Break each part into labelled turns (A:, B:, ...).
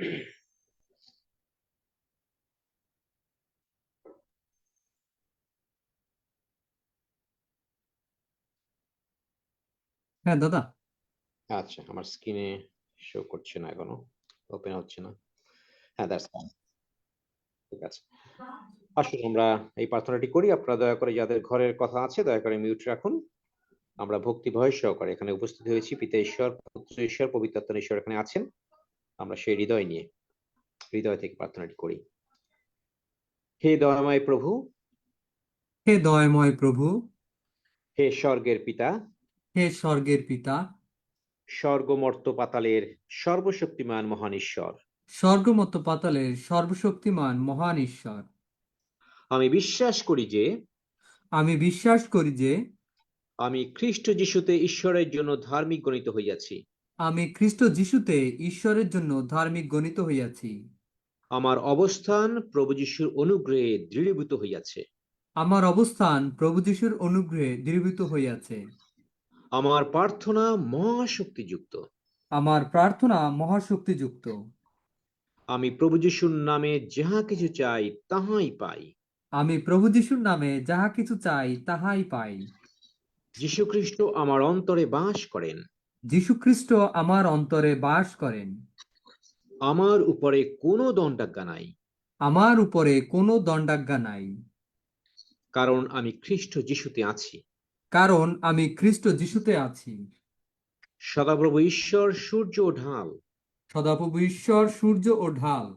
A: হ্যাঁ দাদা।
B: আচ্ছা, আমার স্ক্রিনে শো করছে না, এখনো ওপেন হচ্ছে না। হ্যাঁ, দ্যাটস ফাইন। ঠিক আছে, আসুন আমরা এই প্রার্থনাটি করি। আপনারা দয়া করে যাদের ঘরের কথা আছে দয়া করে মিউট রাখুন। আমরা ভক্তি ভয় সহকারে এখানে উপস্থিত হয়েছি। পিতা ঈশ্বর, পুত্র ঈশ্বর, পবিত্র আত্মা ঈশ্বর এখানে আছেন। আমরা সেই হৃদয় নিয়ে হৃদয় থেকে প্রার্থনাটি করি। হে দয়াময় প্রভু,
A: হে দয়াময় প্রভু,
B: হে স্বর্গের পিতা,
A: হে স্বর্গের পিতা,
B: স্বর্গমর্ত পাতালের সর্বশক্তিমান মহান ঈশ্বর,
A: স্বর্গমত পাতালের সর্বশক্তিমান মহান ঈশ্বর,
B: আমি বিশ্বাস করি যে
A: আমি বিশ্বাস করি যে
B: আমি খ্রিস্ট যিশুতে ঈশ্বরের জন্য ধার্মিক গণিত হইয়াছি।
A: আমি খ্রিস্ট যিশুতে ঈশ্বরের জন্য ধার্মিক গণিত হইয়াছি।
B: আমার অবস্থান প্রভু যিশুর অনুগ্রহে দৃঢ়ীভূত হইয়াছে।
A: আমার অবস্থান প্রভু যিশুর অনুগ্রহে দৃঢ়ীভূত হইয়াছে।
B: আমার প্রার্থনা মহাশক্তিযুক্ত।
A: আমার প্রার্থনা মহাশক্তিযুক্ত।
B: আমি প্রভু যিশুর নামে যাহা কিছু চাই তাহাই পাই।
A: আমি প্রভু যিশুর নামে যাহা কিছু চাই তাহাই পাই।
B: যীশু খ্রিস্ট আমার অন্তরে বাস করেন।
A: যীশু খ্রিস্ট আমার অন্তরে বাস করেন।
B: আমার উপরে কোনো দণ্ডাজ্ঞা নাই,
A: আমার উপরে কোনো দণ্ডাজ্ঞা নাই,
B: কারণ আমি খ্রিস্ট যিশুতে আছি।
A: কারণ আমি খ্রিস্ট যিশুতে আছি।
B: সদাপ্রভু ঈশ্বর সূর্য ও ঢাল,
A: সদাপ্রভু ঈশ্বর সূর্য ও ঢাল,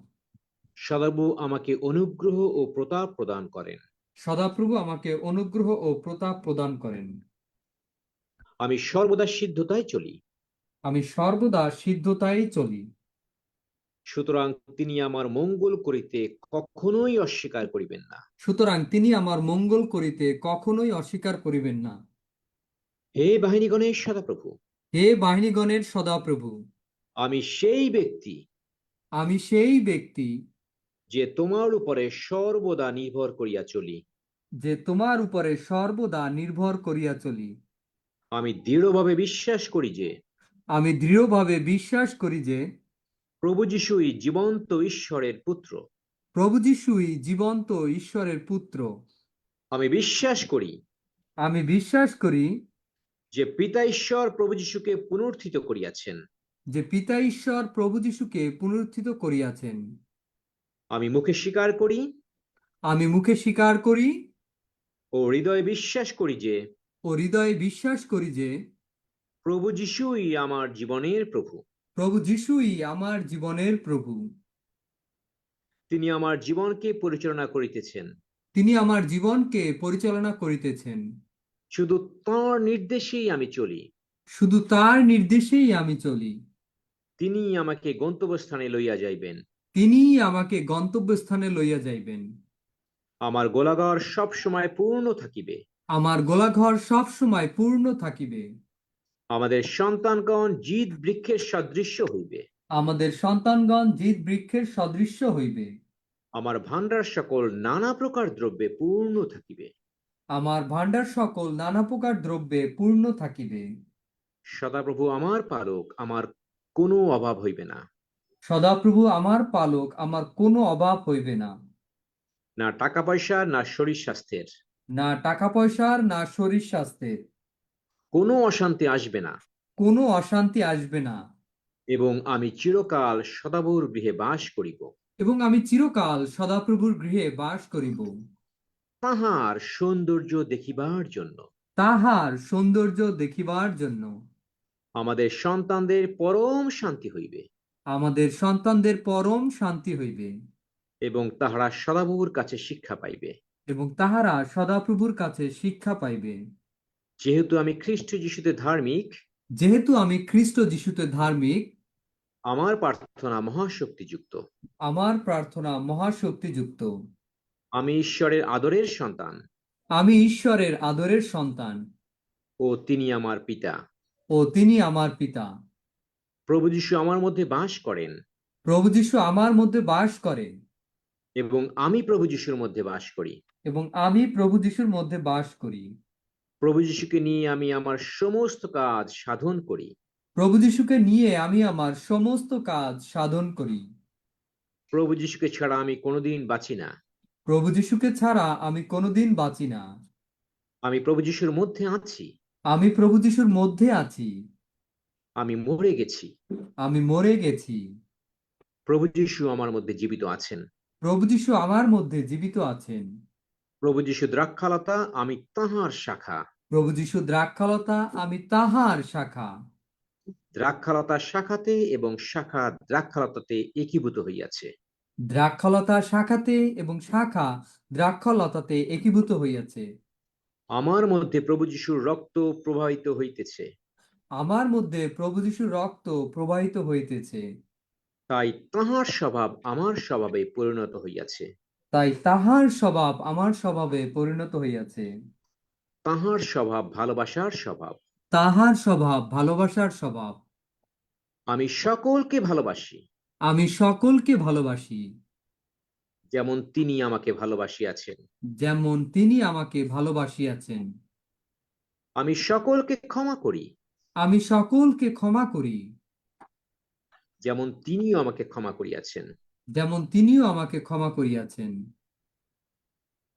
B: সদাপ্রভু আমাকে অনুগ্রহ ও প্রতাপ প্রদান করেন।
A: সদাপ্রভু আমাকে অনুগ্রহ ও প্রতাপ প্রদান করেন।
B: আমি সর্বদা সিদ্ধতায় চলি,
A: আমি সর্বদা সিদ্ধতায় চলি।
B: সুতরাং তিনি আমার মঙ্গল করিতে কখনোই অস্বীকার করিবেন না।
A: সুতরাং তিনি আমার মঙ্গল করিতে কখনোই অস্বীকার করিবেন না।
B: হে বাহিনীগণের সদাপ্রভু,
A: হে বাহিনীগণের সদাপ্রভু,
B: আমি সেই ব্যক্তি
A: আমি সেই ব্যক্তি
B: যে তোমার উপরে সর্বদা নির্ভর করিয়া চলি।
A: যে তোমার উপরে সর্বদা নির্ভর করিয়া চলি।
B: আমি দৃঢ়ভাবে বিশ্বাস করি যে
A: আমি দৃঢ়ভাবে বিশ্বাস করি যে
B: প্রভু যিশুই জীবন্ত ঈশ্বরের পুত্র।
A: প্রভু যিশুই জীবন্ত ঈশ্বরের পুত্র।
B: আমি বিশ্বাস করি
A: আমি বিশ্বাস করি
B: যে পিতা ঈশ্বর প্রভু যিশুকে পুনরুত্থিত করিয়াছেন।
A: যে পিতা ঈশ্বর প্রভু যিশুকে পুনরুত্থিত করিয়াছেন।
B: আমি মুখে স্বীকার করি
A: আমি মুখে স্বীকার করি
B: ও হৃদয়ে বিশ্বাস করি যে
A: ও হৃদয়ে বিশ্বাস করি যে
B: প্রভু যিশুই আমার জীবনের প্রভু।
A: প্রভু যিশুই আমার জীবনের প্রভু।
B: তিনি আমার জীবনকে পরিচালনা করিতেছেন।
A: তিনি আমার জীবনকে পরিচালনা করিতেছেন।
B: শুধু তাঁর নির্দেশেই আমি চলি।
A: শুধু তার নির্দেশেই আমি চলি।
B: তিনি আমাকে গন্তব্যস্থানে লইয়া যাইবেন।
A: তিনিই আমাকে গন্তব্যস্থানে লইয়া যাইবেন।
B: আমার গোলাগার সব সময় পূর্ণ থাকিবে।
A: আমার গোলাঘর সব সময় পূর্ণ থাকিবে।
B: আমাদের সন্তানগণ জিত বৃক্ষের সদৃশ্য হইবে।
A: আমাদের সন্তানগণ জিত বৃক্ষের সদৃশ্য হইবে।
B: আমার ভাণ্ডার সকল নানা প্রকার দ্রব্যে পূর্ণ থাকিবে।
A: আমার ভাণ্ডার সকল নানা প্রকার দ্রব্যে পূর্ণ থাকিবে।
B: সদাপ্রভু আমার পালক, আমার কোনো অভাব হইবে না।
A: সদাপ্রভু আমার পালক, আমার কোনো অভাব হইবে না।
B: না টাকা পয়সা, না শরীর স্বাস্থ্যের,
A: না টাকা পয়সার, না শরীর স্বাস্থ্যের
B: কোনো অশান্তি আসবে না।
A: কোনো অশান্তি আসবে না।
B: এবং আমি চিরকাল সদাপ্রভুর গৃহে বাস করিব।
A: এবং আমি চিরকাল সদাপ্রভুর গৃহে বাস করিব।
B: তাহার সৌন্দর্য দেখিবার জন্য,
A: তাহার সৌন্দর্য দেখিবার জন্য
B: আমাদের সন্তানদের পরম শান্তি হইবে।
A: আমাদের সন্তানদের পরম শান্তি হইবে।
B: এবং তাহারা সদাপ্রভুর কাছে শিক্ষা পাইবে।
A: এবং তাহারা সদাপ্রভুর কাছে শিক্ষা পাইবে।
B: যেহেতু আমি খ্রিস্ট যিশুতে ধার্মিক,
A: যেহেতু আমি খ্রিস্ট যিশুতে ধার্মিক,
B: আমার প্রার্থনা মহাশক্তিযুক্ত।
A: আমার প্রার্থনা মহাশক্তিযুক্ত।
B: আমি ঈশ্বরের আদরের সন্তান
A: আমি ঈশ্বরের আদরের সন্তান
B: ও তিনি আমার পিতা।
A: ও তিনি আমার পিতা।
B: প্রভু যিশু আমার মধ্যে বাস করেন
A: প্রভু যিশু আমার মধ্যে বাস করেন
B: এবং আমি প্রভু যিশুর মধ্যে বাস করি।
A: এবং আমি প্রভু যিশুর মধ্যে বাস করি।
B: প্রভু যিশুকে নিয়ে আমি আমার সমস্ত কাজ সাধন করি।
A: প্রভু যিশুকে নিয়ে আমি আমার সমস্ত কাজ সাধন করি।
B: প্রভু যীশুকে ছাড়া আমি কোনোদিন বাঁচি না।
A: প্রভু যিশুকে ছাড়া আমি কোনোদিন বাঁচি না।
B: আমি প্রভু যীশুর মধ্যে আছি।
A: আমি প্রভু যিশুর মধ্যে আছি।
B: আমি মরে গেছি।
A: আমি মরে গেছি।
B: প্রভু যীশু আমার মধ্যে জীবিত আছেন।
A: প্রভু যিশু আমার মধ্যে জীবিত আছেন।
B: প্রভু যীশু দ্রাক্ষালতা, আমি তাঁহার শাখা।
A: প্রভু যিশু দ্রাক্ষালতা, আমি তাহার শাখা।
B: দ্রাক্ষালতার শাখাতে এবং শাখা দ্রাক্ষালতাতে একীভূত হইয়াছে।
A: দ্রাক্ষালতা শাখাতে এবং শাখা দ্রাক্ষালতাতে একীভূত হইয়াছে।
B: আমার মধ্যে প্রভু যীশুর রক্ত প্রবাহিত হইতেছে।
A: আমার মধ্যে প্রভু যিশুর রক্ত প্রবাহিত হইতেছে।
B: তাই তাঁহার স্বভাব আমার স্বভাবে পরিণত হইয়াছে।
A: তাই তাহার স্বভাব আমার স্বভাবে পরিণত হইয়াছে।
B: তাঁহার স্বভাব ভালোবাসার স্বভাব।
A: তাহার স্বভাব ভালোবাসার স্বভাব।
B: আমি সকলকে ভালোবাসি,
A: আমি সকলকে ভালোবাসি,
B: যেমন তিনি আমাকে ভালোবাসিয়াছেন।
A: যেমন তিনি আমাকে ভালোবাসিয়াছেন।
B: আমি সকলকে ক্ষমা করি,
A: আমি সকলকে ক্ষমা করি,
B: যেমন তিনিও আমাকে ক্ষমা করিয়াছেন।
A: যেমন তিনিও আমাকে ক্ষমা করিয়াছেন।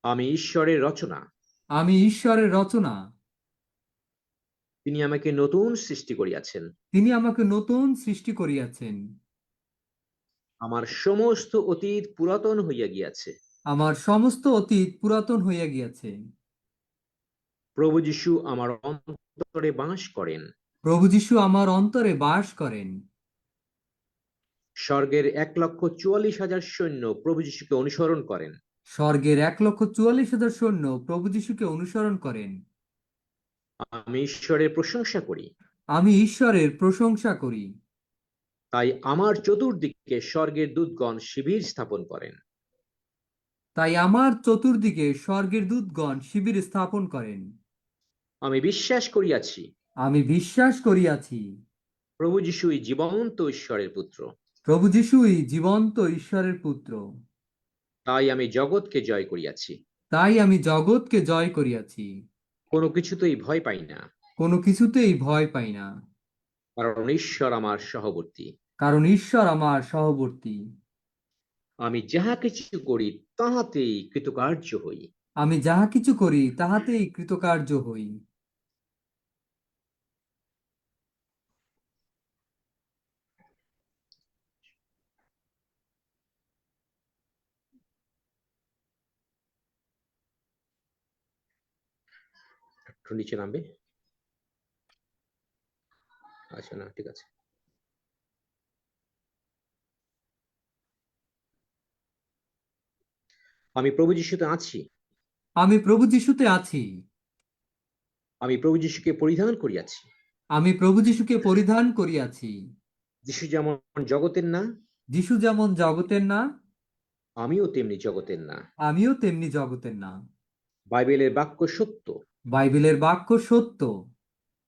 B: আমি ঈশ্বরের রচনা।
A: আমি ঈশ্বরের রচনা।
B: তিনি আমাকে নতুন সৃষ্টি করিয়াছেন।
A: তিনি আমাকে নতুন সৃষ্টি করিয়াছেন।
B: আমার সমস্ত অতীত পুরাতন হইয়া গিয়াছে।
A: আমার সমস্ত অতীত পুরাতন হইয়া গিয়াছে।
B: প্রভু যীশু আমার অন্তরে বাস করেন।
A: প্রভু যিশু আমার অন্তরে বাস করেন।
B: স্বর্গের 1,44,000 সৈন্য প্রভু যীশুকে অনুসরণ করেন।
A: স্বর্গের 1,44,000 সৈন্য প্রভু যিশুকে অনুসরণ করেন।
B: আমি ঈশ্বরের প্রশংসা করি।
A: আমি ঈশ্বরের প্রশংসা করি।
B: তাই আমার চতুর্দিকে স্বর্গের দূতগণ শিবির স্থাপন করেন।
A: তাই আমার চতুর্দিকে স্বর্গের দূতগণ শিবির স্থাপন করেন।
B: আমি বিশ্বাস করিয়াছি
A: আমি বিশ্বাস করিয়াছি
B: প্রভু যীশুই জীবন্ত ঈশ্বরের পুত্র।
A: প্রভু যিশুই জীবন্ত ঈশ্বরের পুত্র।
B: তাই আমি জগৎকে জয় করিয়াছি।
A: তাই আমি জগৎকে জয় করিয়াছি।
B: কোনো কিছুতেই ভয় পাই না,
A: কোনো কিছুতেই ভয় পাই না,
B: কারণ ঈশ্বর আমার সহবর্তী।
A: কারণ ঈশ্বর আমার সহবর্তী।
B: আমি যাহা কিছু করি তাহাতেই কৃতকার্য হই।
A: আমি যাহা কিছু করি তাহাতেই কৃতকার্য হই।
B: একটু নিচে নামবে। আচ্ছা, না ঠিক আছে। আমি প্রভু যীশুতে আছি।
A: আমি প্রভু যিশুতে আছি।
B: আমি প্রভু যীশুকে পরিধান করিয়াছি।
A: আমি প্রভু যিশুকে পরিধান করিয়াছি।
B: যীশু যেমন জগতের না,
A: যিশু যেমন জগতের না,
B: আমিও তেমনি জগতের না।
A: আমিও তেমনি জগতের না।
B: বাইবেলের বাক্য সত্য।
A: বাইবেলের বাক্য সত্য।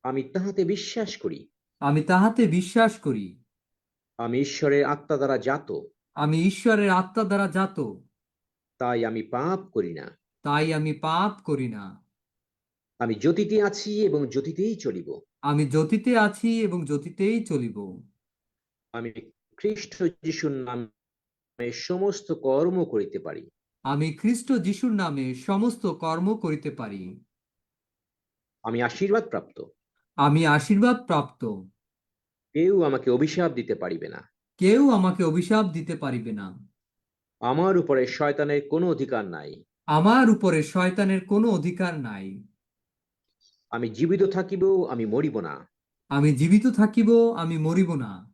B: আমি তাহাতে বিশ্বাস করি।
A: আমি তাহাতে বিশ্বাস করি।
B: আমি ঈশ্বরের আত্মা দ্বারা জাত।
A: আমি ঈশ্বরের আত্মা দ্বারা জাত।
B: তাই আমি পাপ করি না।
A: তাই আমি পাপ করি না।
B: আমি জ্যোতিতে আছি এবং জ্যোতিতেই চলিব।
A: আমি জ্যোতিতে আছি এবং জ্যোতিতেই চলিব।
B: আমি খ্রিস্ট যিশুর নামে সমস্ত কর্ম করিতে পারি।
A: আমি খ্রিস্ট যিশুর নামে সমস্ত কর্ম করিতে পারি।
B: আমি আশীর্বাদ প্রাপ্ত।
A: আমি আশীর্বাদ প্রাপ্ত।
B: কেউ আমাকে অভিশাপ দিতে পারিবে না।
A: কেউ আমাকে অভিশাপ দিতে পারিবে না।
B: আমার উপরে শয়তানের কোনো অধিকার নাই।
A: আমার উপরে শয়তানের কোনো অধিকার নাই।
B: আমি জীবিত থাকিব, আমি মরিব না।
A: আমি জীবিত থাকিব, আমি মরিব না।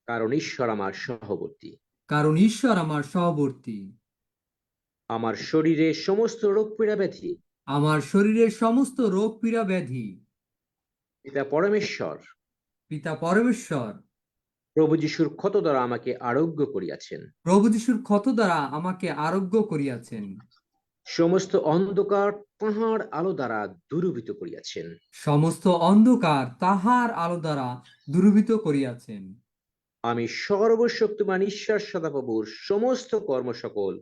B: কারণ ঈশ্বর আমার সহবর্তী।
A: কারণ ঈশ্বর আমার সহবর্তী।
B: আমার শরীরে সমস্ত রোগ পীড়া ব্যাধি
A: আমার শরীরের সমস্ত রোগ পীড়া ব্যাধি
B: পিতা পরমেশ্বর
A: পিতা পরমেশ্বর
B: প্রভু যিশুর ক্ষত দ্বারা আমাকে আরোগ্য করিয়াছেন।
A: প্রভু যিশুর ক্ষত দ্বারা আমাকে আরোগ্য করিয়াছেন।
B: সমস্ত অন্ধকার তাঁহার আলো দ্বারা দূরীভূত করিয়াছেন।
A: সমস্ত অন্ধকার তাহার আলো দ্বারা দূরীভূত করিয়াছেন।
B: আমি সর্বশক্তিমান ঈশ্বর সদাপ্রভুর সমস্ত কর্ম সকল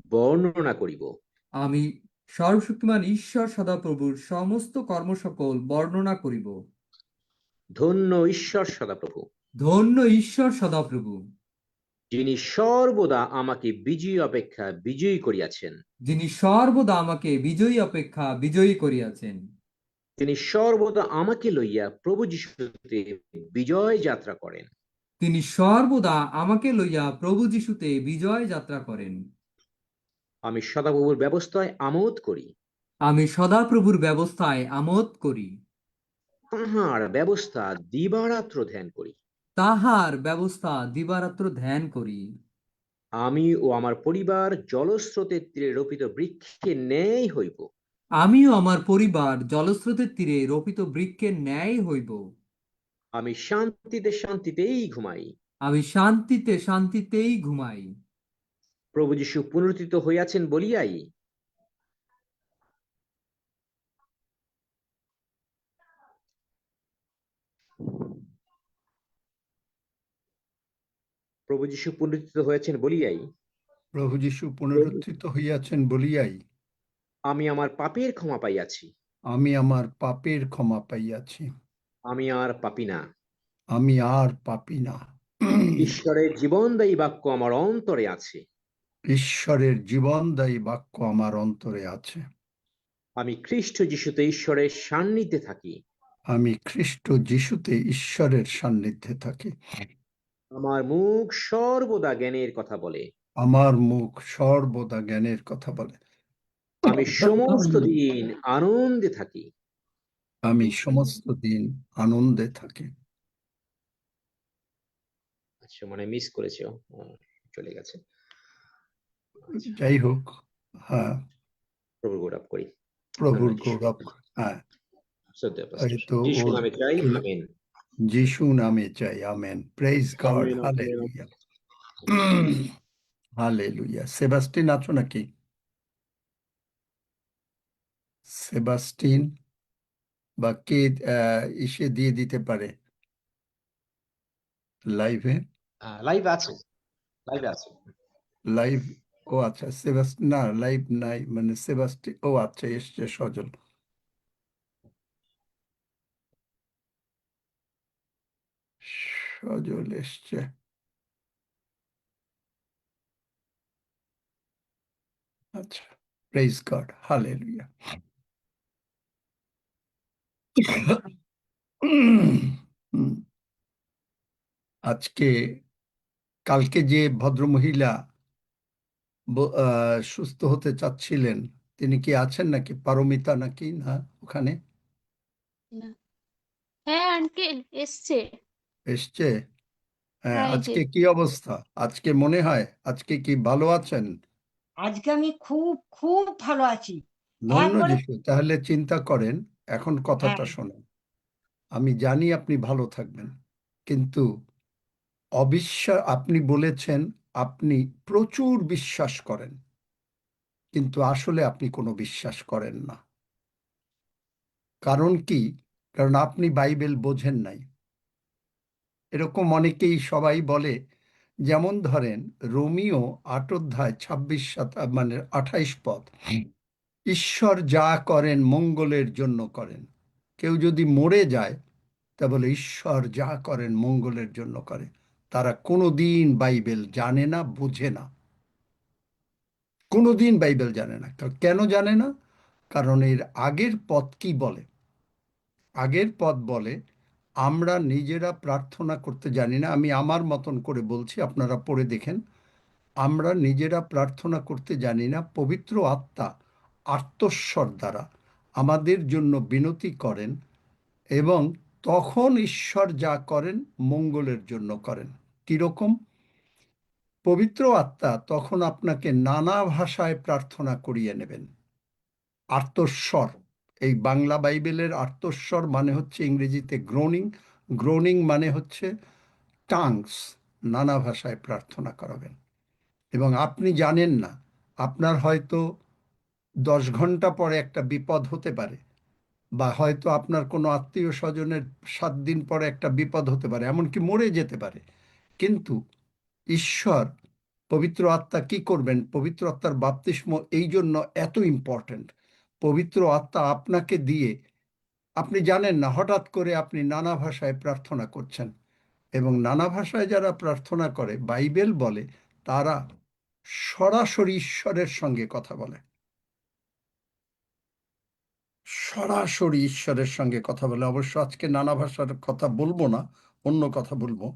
B: বর্ণনা করিব।
A: আমি সর্বশক্তিমান ঈশ্বর সদাপ্রভুর সমস্ত কর্মসকল বর্ণনা করিব।
B: ধন্য ঈশ্বর সদাপ্রভু।
A: ধন্য ঈশ্বর সদাপ্রভু।
B: যিনি সর্বদা আমাকে বিজয়ী অপেক্ষা বিজয়ী করিয়াছেন।
A: যিনি সর্বদা আমাকে বিজয়ী অপেক্ষা বিজয়ী করিয়াছেন।
B: তিনি সর্বদা আমাকে লইয়া প্রভু যিশুতে বিজয় যাত্রা করেন।
A: তিনি সর্বদা আমাকে লইয়া প্রভু যিশুতে বিজয় যাত্রা করেন।
B: আমি সদাপ্রভুর ব্যবস্থায় আমোদ করি।
A: আমি সদাপ্রভুর ব্যবস্থায় আমোদ করি।
B: তাঁহার ব্যবস্থা দিবারাত্র ধ্যান করি।
A: তাহার ব্যবস্থা দিবারাত্র ধ্যান করি।
B: আমি ও আমার পরিবার জলস্রোতের তীরে রোপিত বৃক্ষের ন্যায় হইব।
A: আমিও আমার পরিবার জলস্রোতের তীরে রোপিত বৃক্ষের ন্যায় হইব।
B: আমি শান্তিতে শান্তিতেই ঘুমাই।
A: আমি শান্তিতে শান্তিতেই ঘুমাই।
B: প্রভু যীশু পুনরুত্থিত হইয়াছেন বলিয়াই প্রভু যীশু পুনরুত্থিত হয়েছেন বলিয়াই
C: প্রভু যীশু পুনরুত্থিত হইয়াছেন বলিয়াই
B: আমি আমার পাপের ক্ষমা পাইয়াছি।
C: আমি আমার পাপের ক্ষমা পাইয়াছি।
B: আমি আর পাপী না।
C: আমি আর পাপী না।
B: ঈশ্বরের জীবনদায়ী বাক্য আমার অন্তরে আছে।
C: ঈশ্বরের জীবনদায়ী বাক্য আমার অন্তরে আছে।
B: আমি খ্রিস্ট যিশুতে ঈশ্বরের সান্নিধ্যে থাকি।
C: আমি খ্রিস্ট যিশুতে ঈশ্বরের সান্নিধ্যে থাকি।
B: আমার মুখ সর্বদা জ্ঞানের কথা বলে।
C: আমার মুখ সর্বদা জ্ঞানের কথা বলে।
B: আমি সমস্ত দিন আনন্দে থাকি।
C: আমি সমস্ত দিন আনন্দে থাকি।
B: আচ্ছা, মানে মিস করেছে, চলে গেছে।
C: যাই হোক, হ্যাঁ,
B: প্রভুর গৌরব করি।
C: প্রভুর
B: ধন্যবাদ।
C: গৌরব। হ্যাঁ,
B: শ্রদ্ধেয়
C: এই
B: পাস্টর,
C: তো
B: যিশু
C: ওর
B: নামে চাই, আমেন।
C: যিশু নামে চাই, amen. Praise God,
B: amen, amen,
C: hallelujah. Hallelujah. Sebastian আছো নাকি? সেবাস্টিন বা কে ইসে দিয়ে দিতে পারে লাইভে?
B: লাইভ আছে, লাইভ আছে।
C: লাইভ, ও আচ্ছা, সেবাস্টিন না, লাইভ নাই, মানে সেবাস্টিন, ও আচ্ছা, এসছে সজল। সজল এসছে। আচ্ছা, প্রেজ গড, হালেলুয়া। আজকে, কালকে যে ভদ্রমহিলা সুস্থ হতে চাচ্ছিলেন, তিনি কি আছেন নাকি? পারমিতা নাকি না ওখানে
D: না। হ্যাঁ আঙ্কেল এসছে।
C: এসছে? হ্যাঁ,
D: হ্যাঁ এই যে
C: আজকে কি অবস্থা? আজকে মনে হয় আজকে কি ভালো আছেন?
E: আজকে আমি খুব খুব ভালো আছি।
C: ধন্য
E: একবারে
C: যিশু। তাহলে চিন্তা করেন, এখন কথাটা
E: হ্যাঁ,
C: শোনেন। আমি জানি আপনি ভালো থাকবেন, কিন্তু আপনি বলেছেন আপনি প্রচুর বিশ্বাস করেন, কিন্তু আসলে আপনি কোনো বিশ্বাস করেন না। কারণ কি? কারণ আপনি বাইবেল বোঝেন নাই। এরকম অনেকেই সবাই বলে, যেমন ধরেন রোমিও ৮ অধ্যায় ২৬ মানে ২৮ পদ, ঈশ্বর যা করেন মঙ্গলের জন্য করেন। কেউ যদি মরে যায়, তা বলে ঈশ্বর যা করেন মঙ্গলের জন্য করে। তারা কোনোদিন বাইবেল জানে না, বোঝে না, কোনোদিন বাইবেল জানে না। কেন জানে না? কারণ এর আগের পদ কি বলে? আগের পদ বলে, আমরা নিজেরা প্রার্থনা করতে জানি না। আমি আমার মতন করে বলছি, আপনারা পড়ে দেখেন। আমরা নিজেরা প্রার্থনা করতে জানি না, পবিত্র আত্মা আর্তস্বর দ্বারা আমাদের জন্য বিনতি করেন, এবং তখন ঈশ্বর যা করেন মঙ্গলের জন্য করেন। কিরকম? পবিত্র আত্মা তখন আপনাকে নানা ভাষায় প্রার্থনা করিয়ে নেবেন। আর্তস্বর, এই বাংলা বাইবেলের আর্তস্বর মানে হচ্ছে ইংরেজিতে গ্রোনিং, গ্রোনিং মানে হচ্ছে টাংস, নানা ভাষায় প্রার্থনা করাবেন। এবং আপনি জানেন না, আপনার হয়তো 10 ঘন্টা পরে একটা বিপদ হতে পারে, বা হয়তো আপনার কোনো আত্মীয় স্বজনের 7 দিন পরে একটা বিপদ হতে পারে, এমনকি মরে যেতে পারে। কিন্তু ঈশ্বর, পবিত্র আত্মা কি করবেন? পবিত্র আত্মার বাপ্তিস্ম এই জন্য এত ইম্পর্ট্যান্ট। পবিত্র আত্মা আপনাকে দিয়ে, আপনি জানেন না, হঠাৎ করে আপনি নানা ভাষায় প্রার্থনা করছেন, এবং নানা ভাষায় যারা প্রার্থনা করে, বাইবেল বলে তারা সরাসরি ঈশ্বরের সঙ্গে কথা বলে, সরাসরি ঈশ্বরের সঙ্গে কথা বলে। অবশ্য আজকে নানা ভাষার কথা বলবো না, অন্য কথা বলবো।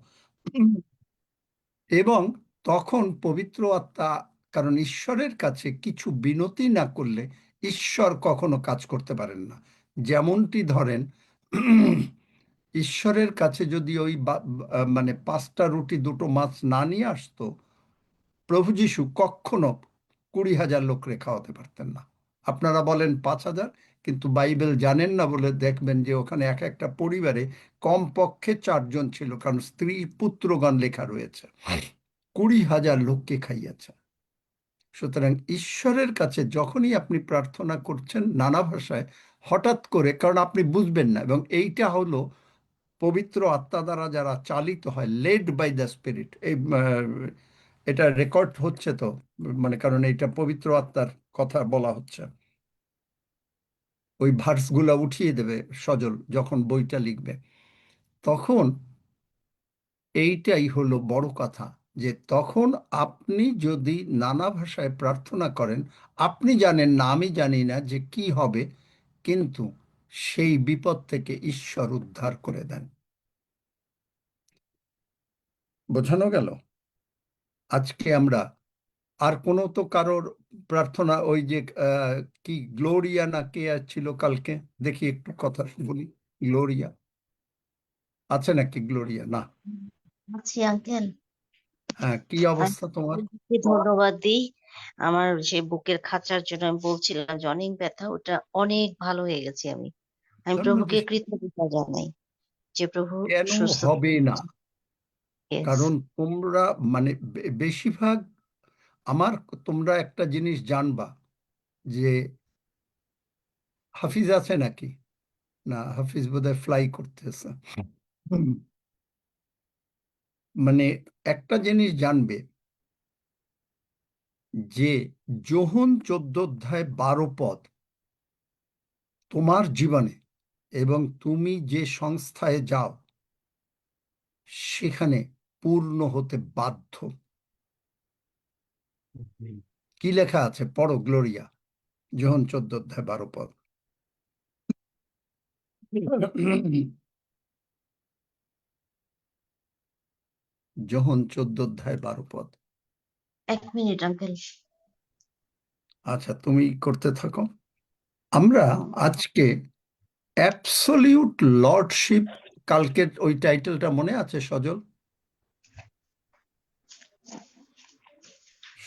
C: এবং তখন পবিত্র আত্মা, কারণ ঈশ্বরের কাছে কিছু বিনতি না করলে ঈশ্বর কখনো কাজ করতে পারেন না। যেমনটি ধরেন, ঈশ্বরের কাছে যদি ওই মানে 5টা রুটি 2টো মাছ না নিয়ে আসতো, প্রভু যীশু কখনো 20,000 লোকরে খাওয়াতে পারতেন না। আপনারা বলেন 5,000, কিন্তু বাইবেল জানেন না বলে দেখবেন যে ওখানে এক একটা পরিবারে কমপক্ষে 4 জন ছিল, কারণ স্ত্রী পুত্রগণ লেখা রয়েছে। 20,000 লোককে খাইয়েছে। সুতরাং ঈশ্বরের কাছে যখনই আপনি প্রার্থনা করছেন নানা ভাষায়, হঠাৎ করে, কারণ আপনি বুঝবেন না, এবং এইটা হলো পবিত্র আত্মা দ্বারা যারা চালিত হয়, লেড বাই দ্য স্পিরিট। এটা রেকর্ড হচ্ছে তো, মানে কারণ এইটা পবিত্র আত্মার কথা বলা হচ্ছে। ওই ভার্সগুলা উঠিয়ে দেবে সজল যখন বইটা লিখবে। তখন এইটাই হলো বড় কথা, যে তখন আপনি যদি নানা ভাষায় প্রার্থনা করেন, আপনি জানেন না, আমি জানি না যে কি হবে, কিন্তু সেই বিপদ থেকে ঈশ্বর উদ্ধার করে দেন। বোঝানো গেল? আজকে আমরা আর কোনো তো কারোর প্রার্থনা, ওই যে কি গ্লোরিয়া না কে ছিল কালকে, দেখি একটু কথা বলি। গ্লোরিয়া আছে নাকি? গ্লোরিয়া না?
F: আছি আঙ্কেল।
C: হ্যাঁ, কি অবস্থা তোমার?
F: ধন্যবাদ দিই। আমার সে বুকের খাঁচার জন্য আমি বলছিলাম যে অনেক ব্যথা, ওটা অনেক ভালো হয়ে গেছে। আমি প্রভুকে
C: ধন্যবাদ।
F: কৃতজ্ঞতা জানাই যে প্রভু
C: কেন
F: সুস্থ
C: হবে না?
F: Yes.
C: কারণ তোমরা মানে বেশিরভাগ আমার, তোমরা একটা জিনিস জানবা যে হাফিজ আছে নাকি? না, হাফিজ বোধহয় ফ্লাই করতেছে। মানে একটা জিনিস জানবে যে যোহন 14 অধ্যায় 12 পদ তোমার জীবনে, এবং তুমি যে সংস্থায় যাও সেখানে পূর্ণ হতে বাধ্য। কি লেখা আছে পড়ো, গ্লোরিয়া, যোহন 14 অধ্যায় 12 পদ। যোহন 14 অধ্যায় 12 পদ।
F: 1 মিনিট আঙ্কেল।
C: আচ্ছা, তুমি করতে থাকো। আমরা আজকে অ্যাবসলিউট লর্ডশিপ, কালকের ওই টাইটেলটা মনে আছে সজল?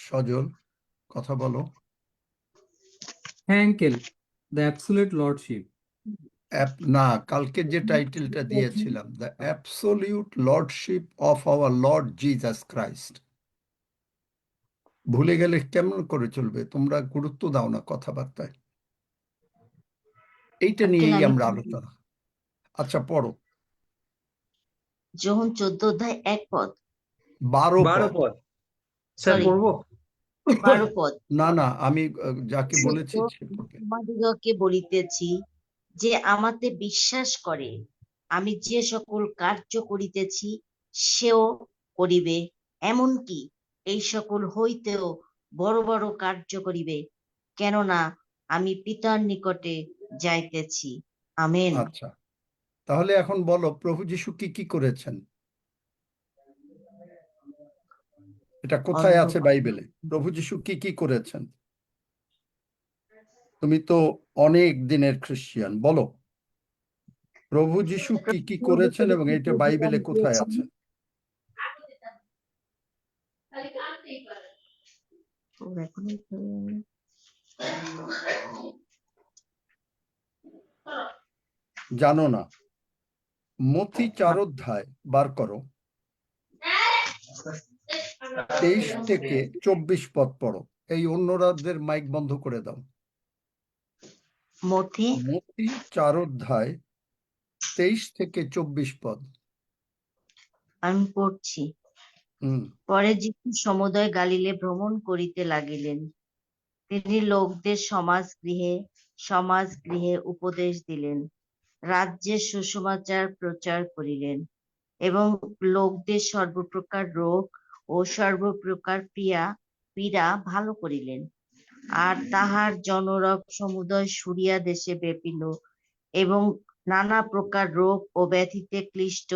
C: সজল কথা বলো।
A: হ্যাঁ আঙ্কেল, দ্য অ্যাবসোলিউট লর্ডশিপ।
C: না, কালকের যে টাইটেলটা দিয়েছিলাম, the absolute lordship of our Lord Jesus Christ. ভুলে গেলে কেমন করে চলবে? তোমরা গুরুত্ব দাও না কথাবার্তায়। এইটা নিয়েই আমরা আলোচনা। আচ্ছা পড়ো।
F: যোহন 14 অধ্যায় 1 পদ।
C: 12 পদ।
F: স্যার পড়বো? 12 পদ।
C: না না, আমি যাকে বলেছি সে পড়বে।
F: তোমাদিগকে বলিতেছি যে আমাতে বিশ্বাস করে আমি যে সকল কার্য করিতেছি সেও করিবে, এমনকি এই সকল হইতেও বড় বড় কার্য করিবে, কেননা আমি পিতার নিকটে যাইতেছি। আমেন।
C: আচ্ছা, তাহলে এখন বলো প্রভু যীশু কি কি করেছেন? এটা কোথায় আছে বাইবেলে? প্রভু যীশু কি কি করেছেন? তুমি তো অনেক দিনের খ্রিস্টান, বলো প্রভু যীশু কি কি করেছেন এবং এটা বাইবেলে কোথায় আছে? জানো না? মথি 4 অধ্যায় বার করো, 23 থেকে 24 পদ পড়ো। এই অন্যরাদের মাইক বন্ধ করে দাও।
F: মথি
C: 4 অধ্যায় 23 থেকে 24 পদ।
F: আমি পড়ছি। পরে যিশু সমুদয় গালিলে ভ্রমণ করিতে লাগিলেন। তিনি লোকদের সমাজ গৃহে উপদেশ দিলেন, রাজ্যের সুসমাচার প্রচার করিলেন, এবং লোকদের সর্বপ্রকার রোগ ও সর্বপ্রকার পীড়া ভালো করিলেন। আর তাহার জনরব সমুদয় সুরিয়া দেশে ব্যাপিল, এবং নানা প্রকার রোগ ও ব্যাধিতে ক্লিষ্ট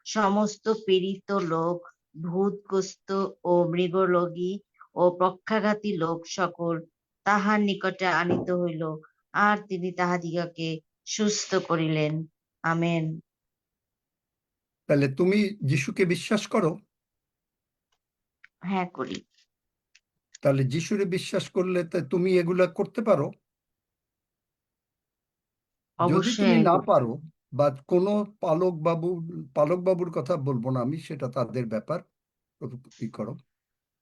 F: সমস্ত পীড়িত লোক, ভূতগ্রস্ত ও মৃগলোগী ও পক্ষাঘাতী লোক সকল তাহার নিকটে আনিত হইল, আর তিনি তাহাদিগকে সুস্থ করিলেন। আমেন।
C: তাহলে তুমি যিশুকে বিশ্বাস করো?
F: হ্যাঁ, করি।
C: তাহলে যিশুরে বিশ্বাস করলে তা তুমি এগুলা করতে পারো? যদি
F: অবশ্যই
C: তুমি
F: আমি
C: না
F: করি।
C: পারো, বা কোনো পালক বাবুর কথা বলবো না আমি, সেটা তাদের ব্যাপার, কি করো,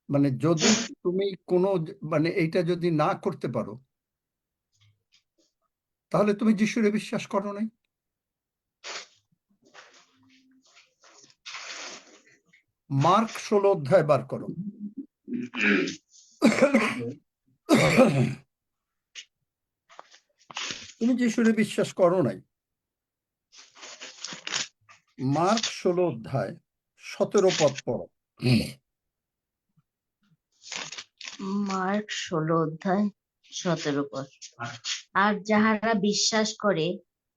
C: মানে যদি তুমি কোনো মানে এইটা যদি না করতে পারো, তাহলে তুমি যিশুরে বিশ্বাস করো নাই। মার্ক 16 অধ্যায় বার করো। তুমি যিশুরে বিশ্বাস করো নাই। মার্ক 16 অধ্যায় 17 পদ পড়ো।
F: মার্ক 16 অধ্যায় 17 পদ। আর যাহারা বিশ্বাস করে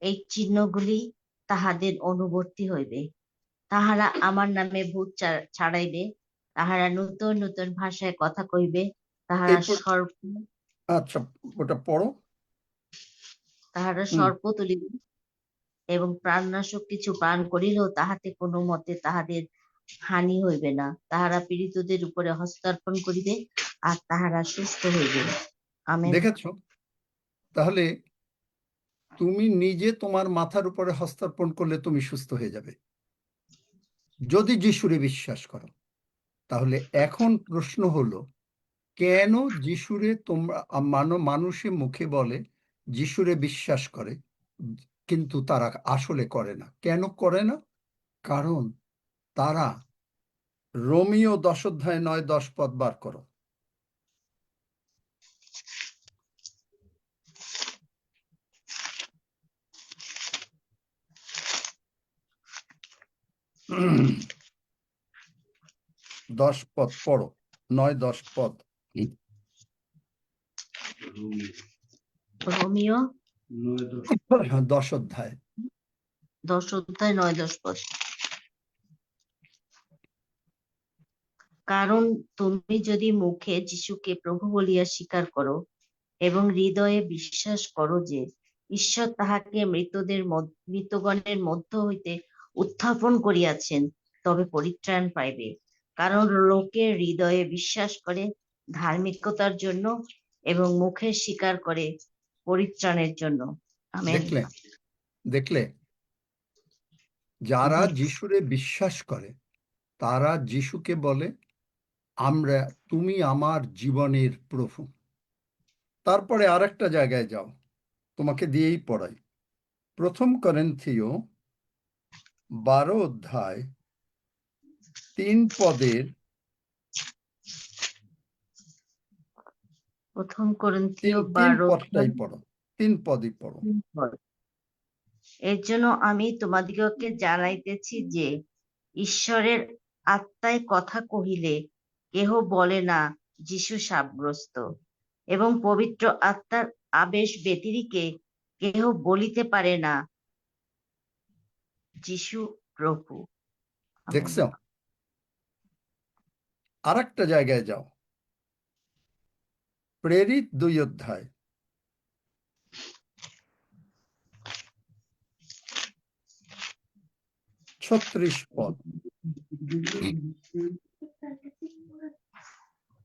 F: এই চিহ্নগুলি তাহাদের অনুবর্তী হইবে। তাহারা আমার নামে ভূত ছাড়াইবে, তাহারা নতুন নতুন ভাষায় কথা কইবে, তাহারা
C: এই আচ্ছা, ওটা পড়ো।
F: সর্প তুলিবে, এবং প্রাণনাশক কিছু পান করিলেও তাহাতে কোনো মতে তাহাদের হানি হইবে না। তাহারা পীড়িতদের উপরে হস্তার্পণ করিবে, আর তাহারা সুস্থ হইবে। আমেন।
C: দেখেছ? তাহলে তুমি নিজে তোমার মাথার উপরে হস্তার্পণ করলে তুমি সুস্থ হয়ে যাবে, যদি যিশুরে বিশ্বাস করো। তাহলে এখন প্রশ্ন হলো, কেন যিশুরে তোমরা মানুষে মুখে বলে যিশুরে বিশ্বাস করে, কিন্তু তারা আসলে করে না? কেন করে না? কারণ তারা রোমিও 10 অধ্যায় 9-10 পদ বার করো। দশ পদ পড়ো, 9-10 পদ।
F: রোমিও
C: 10 অধ্যায়
F: 10 অধ্যায় 9-10 পদ। কারণ তুমি যদি মুখে যিশুকে প্রভু বলিয়া স্বীকার করো এবং হৃদয়ে বিশ্বাস করো যে ঈশ্বর তাহাকে মৃতগণের মধ্য হইতে উত্থাপন করিয়াছেন, তবে পরিত্রাণ পাইবে। কারণ লোকে হৃদয়ে বিশ্বাস করে ধার্মিকতার জন্য, এবং মুখে স্বীকার করে পরিত্রাণের জন্য। আমেন।
C: দেখলে, যারা যিশুরে বিশ্বাস করে তারা যিশুকে বলে, তুমি আমার জীবনের প্রভু। তারপরে আরেকটা জায়গায় যাও, তোমাকে দিয়েই পড়াই। 1 করিন্থীয় 12 অধ্যায় 3 পদের
F: 1 করিন্থীয়
C: 3
F: 12
C: পদটাই পড়ো, 3 পদই পড়ো।
F: এর জন্য আমি তোমাদিগকে জানাইতেছি যে ঈশ্বরের আত্মায় কথা কহিলে কেহ বলে না যিশু শাপগ্রস্ত, এবং পবিত্র আত্মার আবেশ ব্যতিরেকে কেহ বলিতে পারে না যিশু প্রভু।
C: দেখছ? আরেকটা জায়গায় যাও, প্রেরিত 2 অধ্যায় 36 পদ।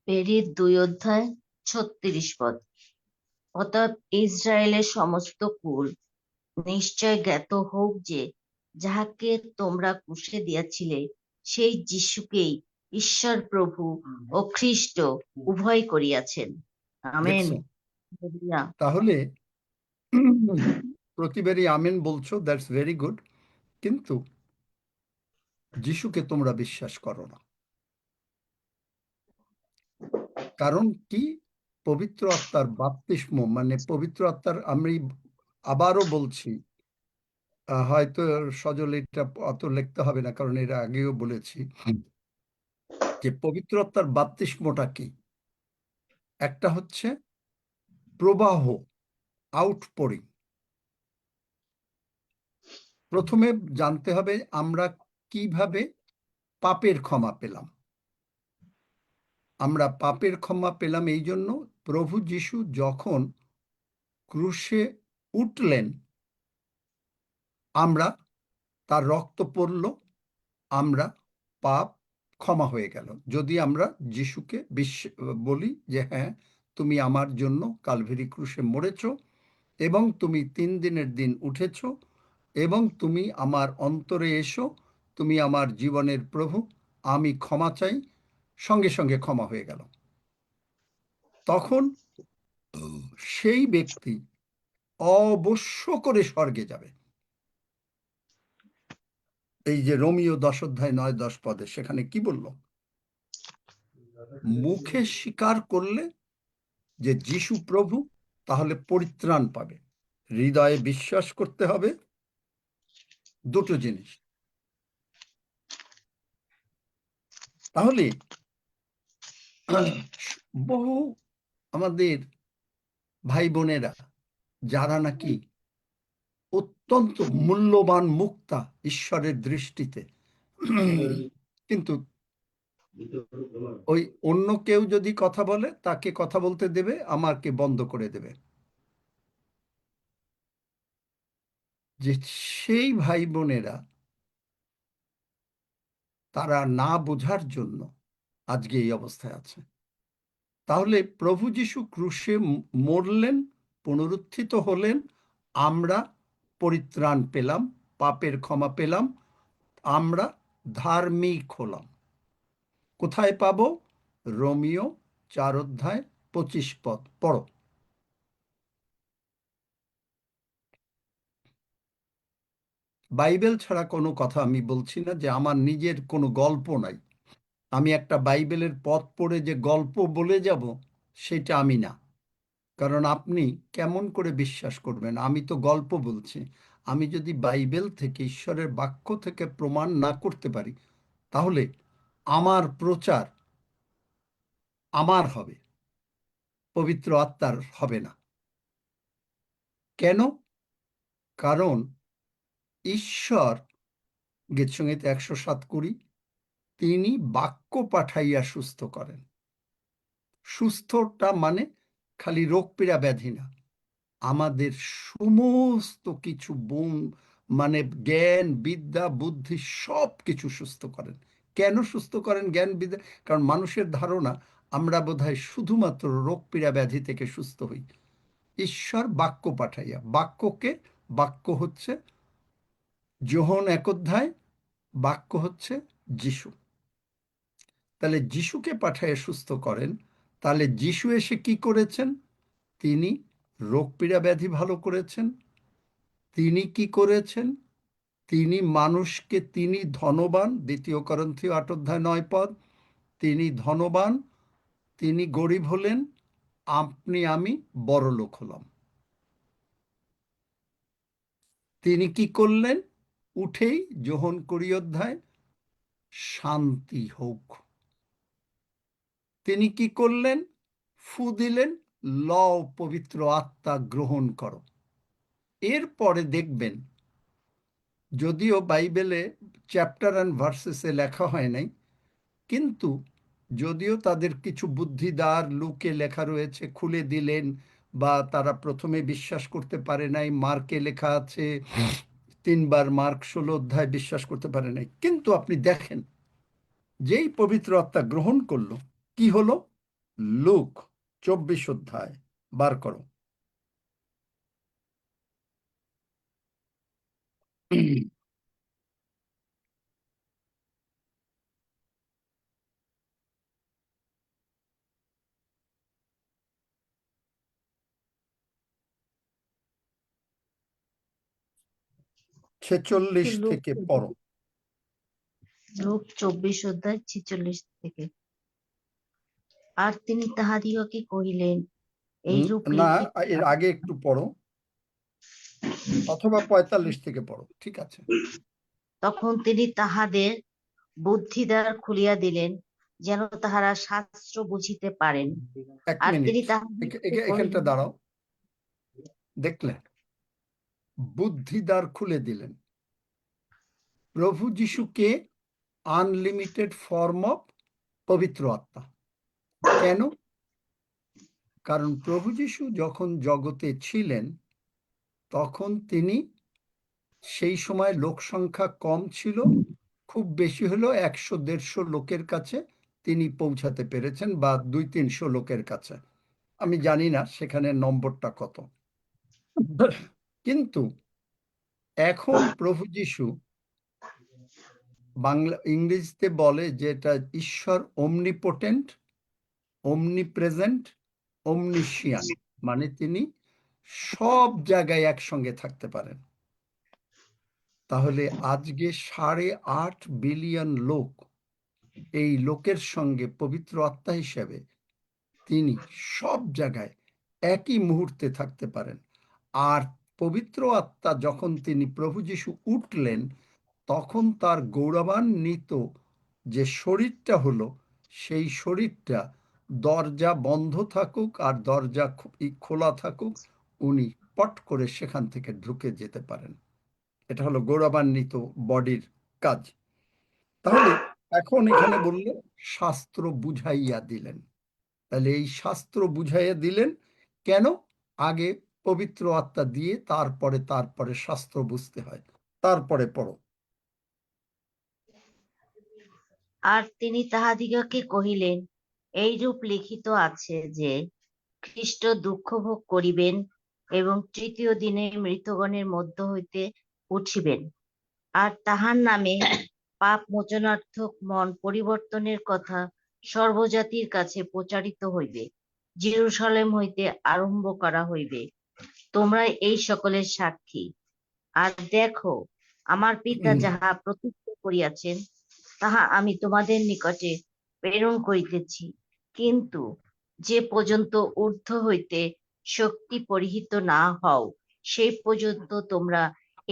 F: প্রেরিত 2 অধ্যায় 36 পদ। অতএব ইসরায়েলের সমস্ত কুল নিশ্চয় জ্ঞাত হোক যে যাহাকে তোমরা ক্রুশে দিয়াছিলে, সেই যিশুকেই ঈশ্বর প্রভু ও খ্রিস্ট উভয় করিয়াছেন। আমেন।
C: তাহলে প্রতিবারই আমেন বলছো, দ্যাটস ভেরি গুড, কিন্তু যিশুকে তোমরা বিশ্বাস করো না। কারণ কি? পবিত্র আত্মার বাপ্তিস্ম, মানে পবিত্র আত্মার, আমি আবারও বলছি, হয়তো সজল এটা অত লিখতে হবে না, কারণ এর আগেও বলেছি যে পবিত্রতার বাপ্তিস্মটা কি। একটা হচ্ছে প্রবাহ, আউটপোরিং। প্রথমে জানতে হবে আমরা কিভাবে পাপের ক্ষমা পেলাম। আমরা পাপের ক্ষমা পেলাম এই জন্য, প্রভু যিশু যখন ক্রুশে উঠলেন, আমরা তার রক্ত পড়ল, আমরা পাপ ক্ষমা হয়ে গেল। যদি আমরা যিশুকে বলি যে হ্যাঁ, তুমি আমার জন্য কালভারি ক্রুশে মরেছ এবং তুমি 3 দিনের দিন উঠেছ এবং তুমি আমার অন্তরে এসো, তুমি আমার জীবনের প্রভু, আমি ক্ষমা চাই, সঙ্গে সঙ্গে ক্ষমা হয়ে গেল। তখন সেই ব্যক্তি অবশ্য করে স্বর্গে যাবে। এই যে রোমিও 10 অধ্যায় 9-10 পদে সেখানে কি বলল? মুখে স্বীকার করলে যে যিশু প্রভু, তাহলে পরিত্রাণ পাবে। হৃদয়ে বিশ্বাস করতে হবে। দুটো জিনিস। তাহলে বহু আমাদের ভাই বোনেরা যারা নাকি অত্যন্ত মূল্যবান মুক্তা ঈশ্বরের দৃষ্টিতে, কিন্তু ওই অন্য কেউ যদি কথা বলে তাকে কথা বলতে দেবে, আমাকে বন্ধ করে দেবে, যে সেই ভাই বোনেরা তারা না বোঝার জন্য আজকে এই অবস্থায় আছে। তাহলে প্রভু যিশু ক্রুশে মরলেন, পুনরুত্থিত হলেন, আমরা পরিত্রাণ পেলাম, পাপের ক্ষমা পেলাম, আমরা ধার্মিক হলাম। কোথায় পাবো? রোমিও 4 অধ্যায় 25 পদ পড়ো। বাইবেল ছাড়া কোনো কথা আমি বলছি না, যে আমার নিজের কোনো গল্প নাই। আমি একটা বাইবেলের পদ পড়ে যে গল্প বলে যাব, সেটা আমি না। কারণ আপনি কেমন করে বিশ্বাস করবেন? আমি তো গল্প বলছি। আমি যদি বাইবেল থেকে, ঈশ্বরের বাক্য থেকে প্রমাণ না করতে পারি, তাহলে আমার প্রচার আমার হবে, পবিত্র আত্মার হবে না। কেন? কারণ ঈশ্বর, গীতসংহিতা 107:20, তিনি বাক্য পাঠাইয়া সুস্থ করেন। সুস্থটা মানে খালি রোগ পীড়া ব্যাধি না, আমাদের সমস্ত কিছু মানে জ্ঞান বিদ্যা বুদ্ধি সব কিছু সুস্থ করেন। কেন সুস্থ করেন জ্ঞান বিদ্যা? কারণ মানুষের ধারণা আমরা বোধহয় শুধুমাত্র রোগ পীড়া ব্যাধি থেকে সুস্থ হই। ঈশ্বর বাক্য পাঠাইয়া, বাক্য হচ্ছে যোহন 1 অধ্যায়, বাক্য হচ্ছে যিশু। তাহলে যিশুকে পাঠাইয়া সুস্থ করেন। তাহলে যিশু এসে কি করেছেন? তিনি রোগ পীড়া ব্যাধি ভালো করেছেন। তিনি কি করেছেন? তিনি মানুষকে, তিনি ধনবান, 2 করিন্থীয় 8 অধ্যায় 9 পদ, তিনি ধনবান, তিনি গরিব হলেন, আপনি আমি বড়লোক হলাম। তিনি কি করলেন? উঠেই যোহন 20 অধ্যায়, শান্তি হোক। তিনি কি করলেন? ফু দিলেন, লও পবিত্র আত্মা গ্রহণ করো। এরপরে দেখবেন, যদিও বাইবেলে চ্যাপ্টার অ্যান্ড ভার্সেসে লেখা হয় নাই, কিন্তু যদিও তাদের কিছু বুদ্ধিদার লোকে লেখা রয়েছে, খুলে দিলেন, বা তারা প্রথমে বিশ্বাস করতে পারে নাই, মার্কে লেখা আছে 3 বার, মার্ক 16 অধ্যায় বিশ্বাস করতে পারে নাই। কিন্তু আপনি দেখেন, যেই পবিত্র আত্মা গ্রহণ করলো, কি হলো? লুক 24 অধ্যায় বার করো। 46
F: লুক
C: থেকে পড়ো।
F: লুক 24 অধ্যায় 46 থেকে। আর তিনি তাহাদিগকে কহিলেন, এই রূপ
C: না,
F: লিখিত
C: এর আগে একটু পড়ো। অথবা 45 থেকে পড়ো, ঠিক আছে।
F: তখন তিনি তাহাদের বুদ্ধিদ্বার খুলিয়া দিলেন, যেন তাহারা শাস্ত্র বুঝিতে পারেন।
C: এক
F: আর
C: মিনিট,
F: তিনি তাহাদেরকে
C: এখানটা
F: কহিলেন,
C: দাঁড়াও। দেখলেন, বুদ্ধিদ্বার খুলে দিলেন। প্রভু যিশুকে আনলিমিটেড ফর্ম অফ পবিত্র আত্মা। কেন? কারণ প্রভু যিশু যখন জগতে ছিলেন তখন তিনি, সেই সময় লোক সংখ্যা কম ছিল, খুব বেশি হলো 100-150 লোকের কাছে তিনি পৌঁছাতে পেরেছেন, বা 200-300 লোকের কাছে, আমি জানি না সেখানে নম্বরটা কত। কিন্তু এখন প্রভু যিশু, বাংলা ইংরেজিতে বলে যে এটা ঈশ্বর omnipotent, omnipresent, omniscient, মানে তিনি সব জায়গায় একসঙ্গে থাকতে পারেন। তাহলে আজকে 8.5 বিলিয়ন লোক, এই লোকের সঙ্গে পবিত্র আত্মা হিসেবে তিনি সব জায়গায় একই মুহূর্তে থাকতে পারেন। আর পবিত্র আত্মা যখন তিনি প্রভু যিশু উঠলেন, তখন তার গৌরবান্বিত যে শরীরটা হলো, সেই শরীরটা দরজা বন্ধ থাকুক আর দরজা খোলা থাকুক, উনি পট করে সেখান থেকে ঢুকে যেতে পারেন। এটা হলো গৌরবান্বিত বডির কাজ। তাহলে এখন এখানে বললে শাস্ত্র বুঝাইয়া দিলেন। তাহলে এই শাস্ত্র বুঝাইয়া দিলেন কেন? আগে পবিত্র আত্মা দিয়ে তারপরে শাস্ত্র বুঝতে হয়। তারপরে পড়ো।
F: আর তিনি তাহাদিগকে কহিলেন, এইরূপ লিখিত আছে যে খ্রিস্ট দুঃখ ভোগ করিবেন এবং তৃতীয় দিনে মৃতগণের মধ্য হইতে উঠিবেন, আর তাহার নামে পাপ মোচনার্থক মন পরিবর্তনের কথা সর্বজাতির কাছে প্রচারিত হইবে, জেরুসালেম হইতে আরম্ভ করা হইবে। তোমরা এই সকলের সাক্ষী। আর দেখো, আমার পিতা যাহা প্রতিজ্ঞা করিয়াছেন তাহা আমি তোমাদের নিকটে প্রেরণ করিতেছি। কিন্তু যে পর্যন্ত ঊর্ধ্ব হইতে শক্তি পরিহিত না হও, সেই পর্যন্ত তোমরা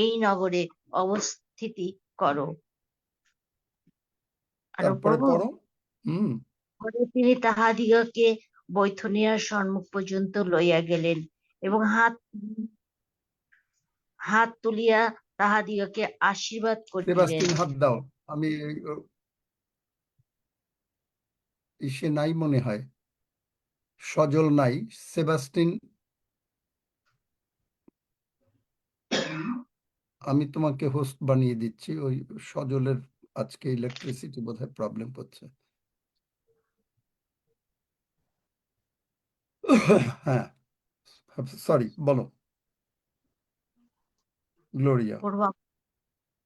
F: এই নগরে অবস্থিতি করো। আরো
C: তারপরে
F: পড়বো?
C: পড়ো।
F: পরে তিনি তাহাদিগকে বৈথনিয়ার সম্মুখ পর্যন্ত লইয়া গেলেন এবং হাত তুলিয়া তাহাদিগকে আশীর্বাদ করিলেন।
C: সেবাস্টিন হাত দাও। আমি ইসে নাই মনে হয়, সজল নাই। সেবাস্টিন, আমি তোমাকে হোস্ট বানিয়ে দিচ্ছি। ওই সজলের আজকে ইলেকট্রিসিটি বোধহয় প্রবলেম হচ্ছে। হ্যাঁ, সরি, বলো গ্লোরিয়া।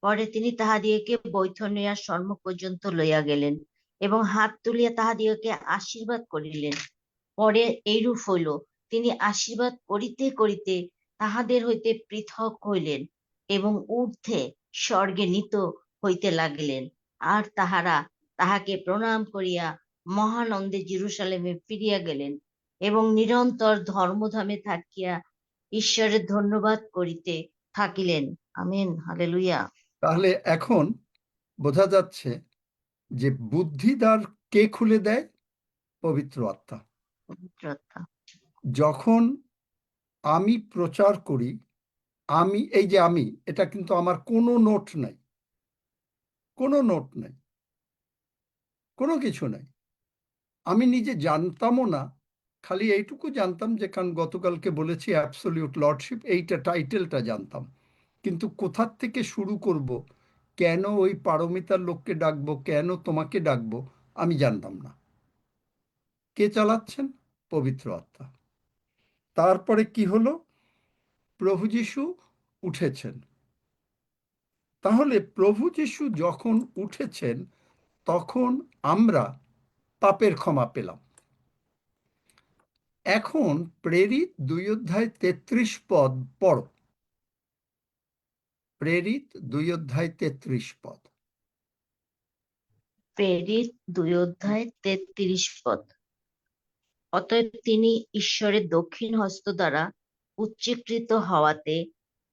F: পরে তিনি তাহাদিগকে বৈঠনিয়ার সম্মুখ পর্যন্ত লইয়া গেলেন এবং হাত তুলিয়া তাহাদিগকে আশীর্বাদ করিলেন। পরে এইরূপ হইল, তিনি আশীর্বাদ করিতে করিতে তাহাদের হইতে পৃথক হইলেন এবং ঊর্ধ্বে স্বর্গে নীত হইতে লাগিলেন। আর তাহারা তাহাকে প্রণাম করিয়া মহানন্দে জেরুসালেমে ফিরিয়া গেলেন এবং নিরন্তর ধর্মধামে থাকিয়া ঈশ্বরের ধন্যবাদ করিতে থাকিলেন। Amen, hallelujah.
C: তাহলে এখন বোঝা যাচ্ছে যে বুদ্ধিদ্বার কে খুলে দেয়? পবিত্র আত্মা।
F: পবিত্র আত্মা।
C: যখন আমি প্রচার করি, আমি এটা কিন্তু আমার কোনো নোট নাই, কোনো নোট নাই, কোনো কিছু নাই। আমি নিজে জানতামও না, খালি এইটুকু জানতাম যে, কারণ গতকালকে বলেছি অ্যাবসলিউট লর্ডশিপ, এইটা টাইটেলটা জানতাম, কিন্তু কোথার থেকে শুরু করব, কেন ওই পারমিতার লোককে ডাকবো, কেন তোমাকে ডাকবো, আমি জানতাম না। কে চালাচ্ছেন? পবিত্র আত্মা। তারপরে কি হলো? প্রভু যিশু উঠেছেন। তাহলে প্রভু যিশু যখন উঠেছেন, তখন আমরা পাপের ক্ষমা পেলাম। এখন প্রেরিত 2:33 পদ পড়ো। প্রেরিত 2:33 পদ।
F: প্রেরিত 2:33 পদ। অতএব তিনি ঈশ্বরের দক্ষিণ হস্ত দ্বারা উচ্চীকৃত হওয়াতে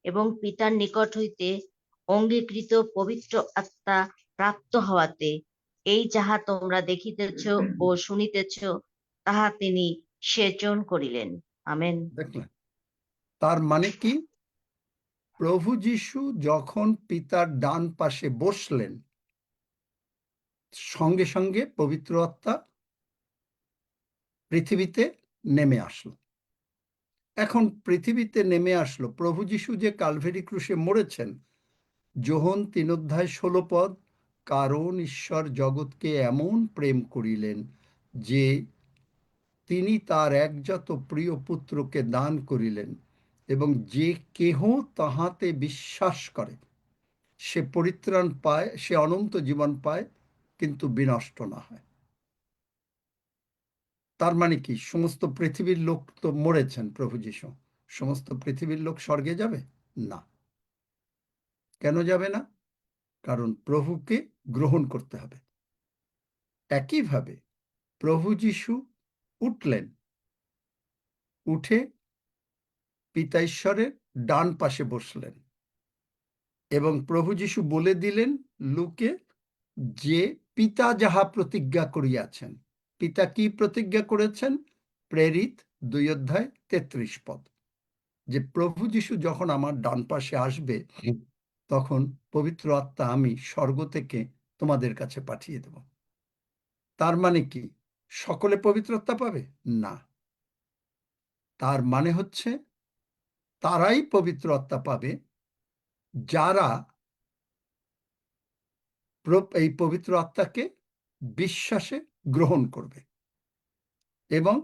F: এবং পিতার নিকট হইতে অঙ্গীকৃত পবিত্র আত্মা প্রাপ্ত হওয়াতে এই যাহা তোমরা দেখিতেছ ও শুনিতেছ তাহা তিনি সেচন করিলেন। আমেন।
C: দেখলেন? তার মানে কি? প্রভু যীশু যখন পিতার ডান পাশে বসলেন, সঙ্গে সঙ্গে পবিত্র আত্মা পৃথিবীতে নেমে আসলো। এখন পৃথিবীতে নেমে আসলো, প্রভু যীশু যে কালভেরি ক্রুশে মরেছেন, যোহন 3:16 কারণ ঈশ্বর জগৎকে এমন প্রেম করিলেন যে তিনি তার একজাত প্রিয় পুত্রকে দান করিলেন, এবং যে কেহ তাহাতে বিশ্বাস করে সে পরিত্রাণ পায়, সে অনন্ত জীবন পায়, কিন্তু বিনষ্ট না হয়। তার মানে কি? সমস্ত পৃথিবীর লোক তো মরেছেন প্রভু যীশু, সমস্ত পৃথিবীর লোক স্বর্গে যাবে না। কেন যাবে না? কারণ প্রভুকে গ্রহণ করতে হবে। একইভাবে প্রভু যীশু উঠলেন, উঠে পিতা ঈশ্বরের ডান পাশে বসলেন, এবং প্রভু যীশু বলে দিলেন লুকে যে পিতা যাহা প্রতিজ্ঞা করিয়াছেন। পিতা কি প্রতিজ্ঞা করেছেন? প্রেরিত 2:33 যে প্রভু যীশু যখন আমার ডান পাশে আসবে তখন পবিত্র আত্মা আমি স্বর্গ থেকে তোমাদের কাছে পাঠিয়ে দেব। তার মানে কি সকলে পবিত্র আত্মা পাবে? না। তার মানে হচ্ছে তারাই পবিত্র আত্মা পাবে যারা এই পবিত্র আত্মাকে বিশ্বাসে গ্রহণ করবে, এবং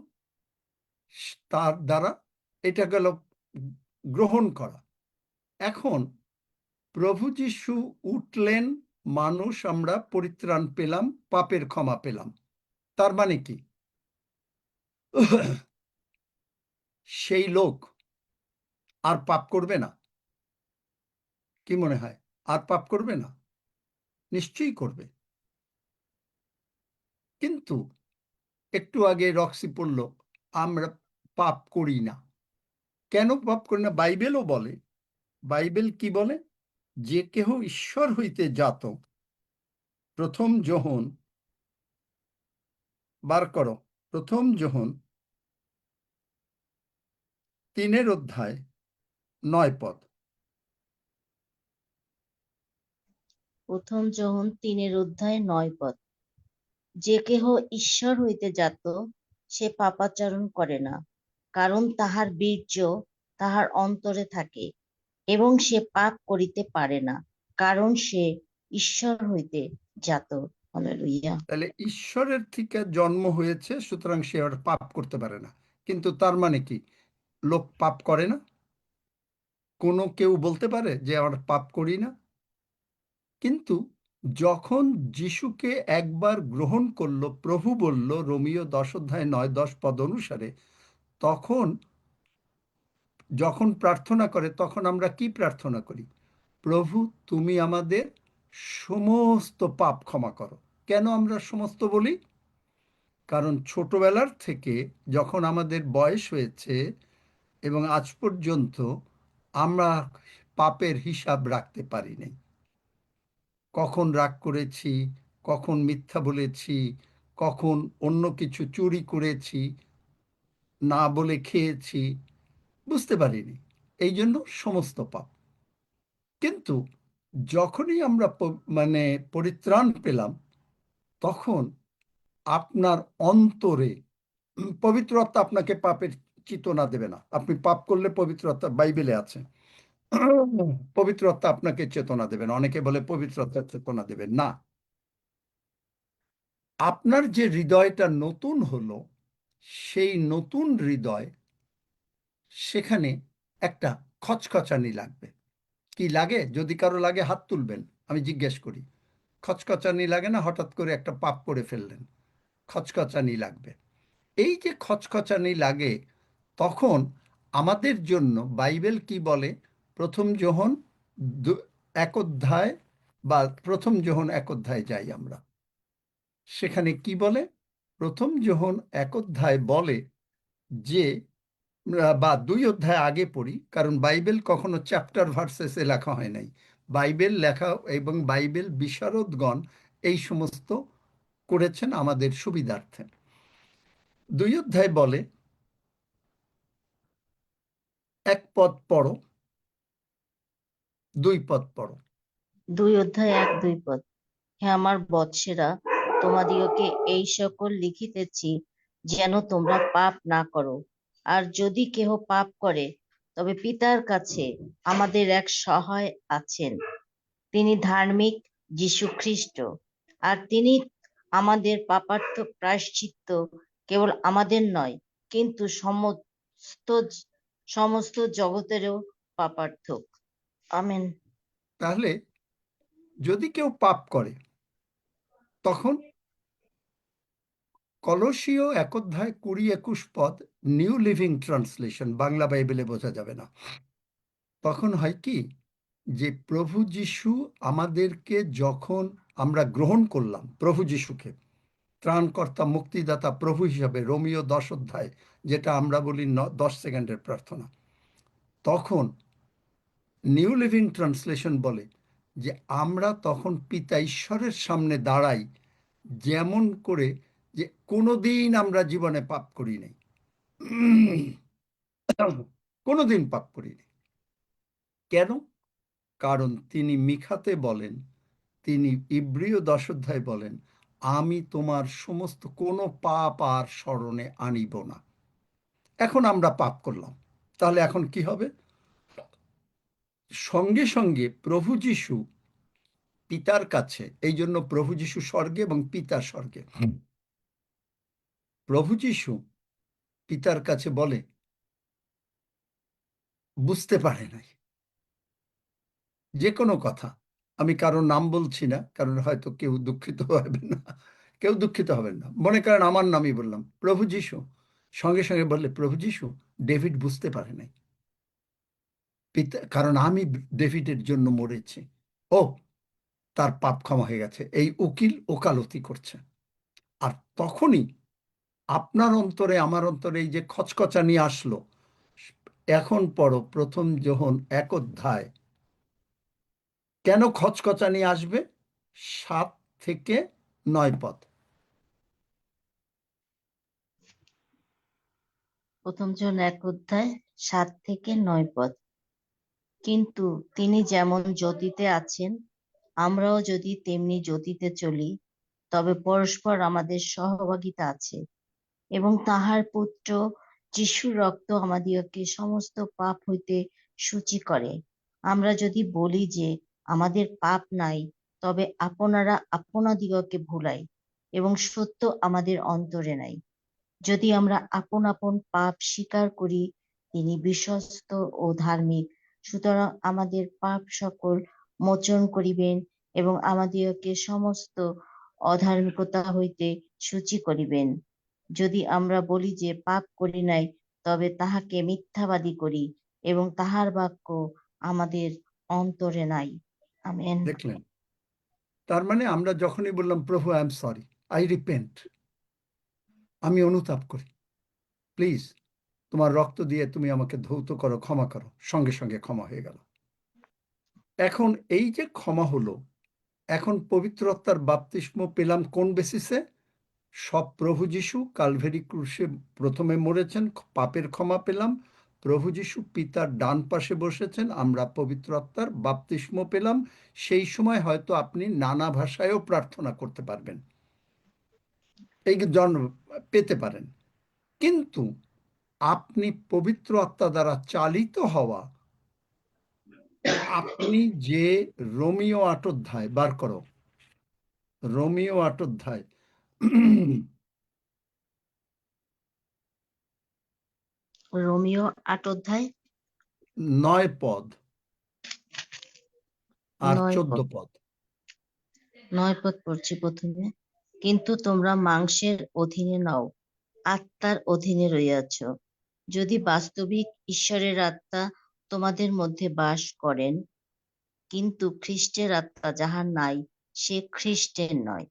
C: তার দ্বারা এটা গেল গ্রহণ করা। এখন প্রভু যীশু উঠলেন, মানুষ আমরা পরিত্রাণ পেলাম, পাপের ক্ষমা পেলাম। তার মানে কি? সেই লোক আর পাপ করবে না? কি মনে হয়, আর পাপ করবে না? নিশ্চয়ই করবে। কিন্তু একটু আগে রক্সি পড়ল আমরা পাপ করি না। কেন পাপ করি না? বাইবেলও বলে। বাইবেল কি বলে? যে কেহ ঈশ্বর হইতে জাত, প্রথম যোহন, বার করো, প্রথম যোহন 3:9
F: প্রথম যোহন 3:9 যে কেহ ঈশ্বর হইতে জাত সে পাপাচরণ করে না, কারণ তাহার বীর্য তাহার অন্তরে থাকে, এবং সে পাপ করিতে পারে না, কারণ সে ঈশ্বর হইতে জাত। হালেলুয়া।
C: তাহলে ঈশ্বরের থেকে জন্ম হয়েছে, সুতরাং সে আর পাপ করতে পারে না। কিন্তু তার মানে কি লোক পাপ করে না? কোনো কেউ বলতে পারে যে আর পাপ করি না? কিন্তু যখন যিশুকে একবার গ্রহণ করলো, প্রভু বলল রোমীয় 10:9-10 অনুসারে, তখন যখন প্রার্থনা করে তখন আমরা কি প্রার্থনা করি? প্রভু তুমি আমাদের সমস্ত পাপ ক্ষমা করো। কেন আমরা সমস্ত বলি? কারণ ছোটবেলার থেকে যখন আমাদের বয়স হয়েছে এবং আজ পর্যন্ত আমরা পাপের হিসাব রাখতে পারি নাই। কখন রাগ করেছি, কখন মিথ্যা বলেছি, কখন অন্য কিছু চুরি করেছি, না বলে খেয়েছি, বুঝতে পারিনি। এই জন্য সমস্ত পাপ। কিন্তু যখনই আমরা মানে পরিত্রাণ পেলাম, তখন আপনার অন্তরে পবিত্র আত্মা আপনাকে পাপের চেতনা দেবে না। আপনি পাপ করলে পবিত্র আত্মা, বাইবেলে আছে, পবিত্র আত্মা আপনাকে চেতনা দেবে না। অনেকে বলে পবিত্র আত্মা চেতনা দেবে না। আপনার যে হৃদয়টা নতুন হলো, সেই নতুন হৃদয়, সেখানে একটা খচখচানি লাগবে। কি লাগে? যদি কারো লাগে হাত তুলবেন, আমি জিজ্ঞেস করি। খচখচানি লাগে না? হঠাৎ করে একটা পাপ করে ফেললেন, খচখচানি লাগবে। এই যে খচখচানি লাগে, তখন আমাদের জন্য বাইবেল কি বলে? প্রথম যোহন 1 বা প্রথম যোহন 1 যাই আমরা, সেখানে কি বলে? প্রথম যোহন 1 বলে যে বা 2 অধ্যায় আগে পড়ি, কারণ বাইবেল কখনো চ্যাপ্টার ভার্সেসে লেখা হয় নাই। বাইবেল লেখা এবং বাইবেল বিশারদগণ এই সমস্ত করেছেন আমাদের সুবিধার্থে। 2 অধ্যায় বলে, 1 পদ পড়ো, 2 পদ পড়ো।
F: 2 অধ্যায় 1-2 পদ। হে আমার বৎসেরা, তোমাদিগকে এই সকল লিখিতেছি যেন তোমরা পাপ না করো। আর যদি কেহ পাপ করে, তবে পিতার কাছে আমাদের এক সহায় আছেন, তিনি ধার্মিক, যীশু খ্রিস্ট। আর তিনি আমাদের পাপার্থ প্রায়শ্চিত্ত কেবল আমাদের নয়, কিন্তু সমস্ত জগতেরও পাপার্থক। আমেন।
C: তাহলে যদি কেউ পাপ করে, তখন কলসীয় 1 অধ্যায় 20-21 পদ, নিউ লিভিং ট্রান্সলেশন, বাংলা বাইবেলে বোঝা যাবে না। তখন হয় কি, যে প্রভু যীশু আমাদেরকে যখন আমরা গ্রহণ করলাম, প্রভু যীশুকে ত্রাণকর্তা মুক্তিদাতা প্রভু হিসাবে, রোমিও 10 অধ্যায়, যেটা আমরা বলি 10 সেকেন্ডের প্রার্থনা, তখন নিউ লিভিং ট্রান্সলেশন বলে যে আমরা তখন পিতা ঈশ্বরের সামনে দাঁড়াই যেমন করে যে কোনোদিন আমরা জীবনে পাপ করি নাই, কোনোদিন পাপ করি নাই। কেন? কারণ তিনি মিখাতে বলেন, তিনি ইব্রিয় 10 অধ্যায় বলেন, আমি তোমার সমস্ত কোনো পাপ আর স্মরণে আনিব না। এখন আমরা পাপ করলাম, তাহলে এখন কি হবে? সঙ্গে সঙ্গে প্রভু যীশু পিতার কাছে, এই জন্য প্রভু যীশু স্বর্গে এবং পিতা স্বর্গে, প্রভু যীশু পিতার কাছে বলে, বুঝতে পারে নাই যে কোনো কথা, আমি কারোর নাম বলছি না, কারণ হয়তো কেউ দুঃখিত হবেন না, কেউ দুঃখিত হবেন না, মনে করেন আমার নামই বললাম, প্রভু যীশু সঙ্গে সঙ্গে বললে, প্রভু যীশু, ডেভিড বুঝতে পারে নাই, পিতা, কারণ আমি ডেভিডের জন্য মরেছি, ও তার পাপ ক্ষমা হয়ে গেছে। এই উকিল ওকালতি করছে। আর তখনই আপনার অন্তরে আমার অন্তরে এই যে খচখচানি আসলো, এখন পড়ো 1 যোহন 1 অধ্যায়। কেন খচখচানি আসবে? 7-9 পদ।
F: 1 জন 1 অধ্যায় 7-9 পদ। কিন্তু তিনি যেমন জ্যোতিতে আছেন, আমরাও যদি তেমনি জ্যোতিতে চলি, তবে পরস্পর আমাদের সহভাগিতা আছে, এবং তাহার পুত্র যিশুর রক্ত আমাদিগকে সমস্ত পাপ হইতে শুচি করে। আমরা যদি বলি যে আমাদের পাপ নাই, তবে আপনারা আপনাদিগকে ভুলাই, এবং সত্য আমাদের অন্তরে নাই। যদি আমরা আপন আপন পাপ স্বীকার করি, তিনি বিশ্বস্ত ও ধার্মিক, সুতরাং আমাদের পাপ সকল মোচন করিবেন এবং আমাদিগকে সমস্ত অধার্মিকতা হইতে শুচি করিবেন। যদি আমরা বলি যে পাপ করি নাই, তবে তাহাকে মিথ্যাবাদী করি, এবং তাহার বাক্য আমাদের অন্তরে নাই। আমেন।
C: দেখলেন? তার মানে আমরা যখনই বললাম, প্রভু I am sorry, I repent, আমি অনুতাপ করি, প্লিজ তোমার রক্ত দিয়ে তুমি আমাকে ধৌত করো, ক্ষমা করো, সঙ্গে সঙ্গে ক্ষমা হয়ে গেল। এখন এই যে ক্ষমা হলো, এখন পবিত্র আত্মার বাপ্তিস্ম পেলাম কোন বেসিসে? সব প্রভু যীশু কালভেরি ক্রুশে প্রথমে মরেছেন, পাপের ক্ষমা পেলাম, প্রভু যীশু পিতার ডান পাশে বসেছেন, আমরা পবিত্র আত্মার বাপ্তিস্ম পেলাম। সেই সময় হয়তো আপনি নানা ভাষায়ও প্রার্থনা করতে পারবেন, এই জন্ম পেতে পারেন। কিন্তু আপনি পবিত্র আত্মা দ্বারা চালিত হওয়া, আপনি যে রোমিও 8 অধ্যায় বার করো, রোমিও 8 অধ্যায়
F: রোমিও 8 অধ্যায়
C: 9 পদ আর
F: 9
C: 14
F: পদ।
C: পদ।
F: 9 পদ পড়ছি প্রথমে। কিন্তু তোমরা মাংসের অধীনে নও, আত্মার অধীনে রইয়াছ, যদি বাস্তবিক ঈশ্বরের আত্মা তোমাদের মধ্যে বাস করেন। কিন্তু খ্রিস্টের আত্মা যাহার নাই, সে খ্রিস্টের নয়।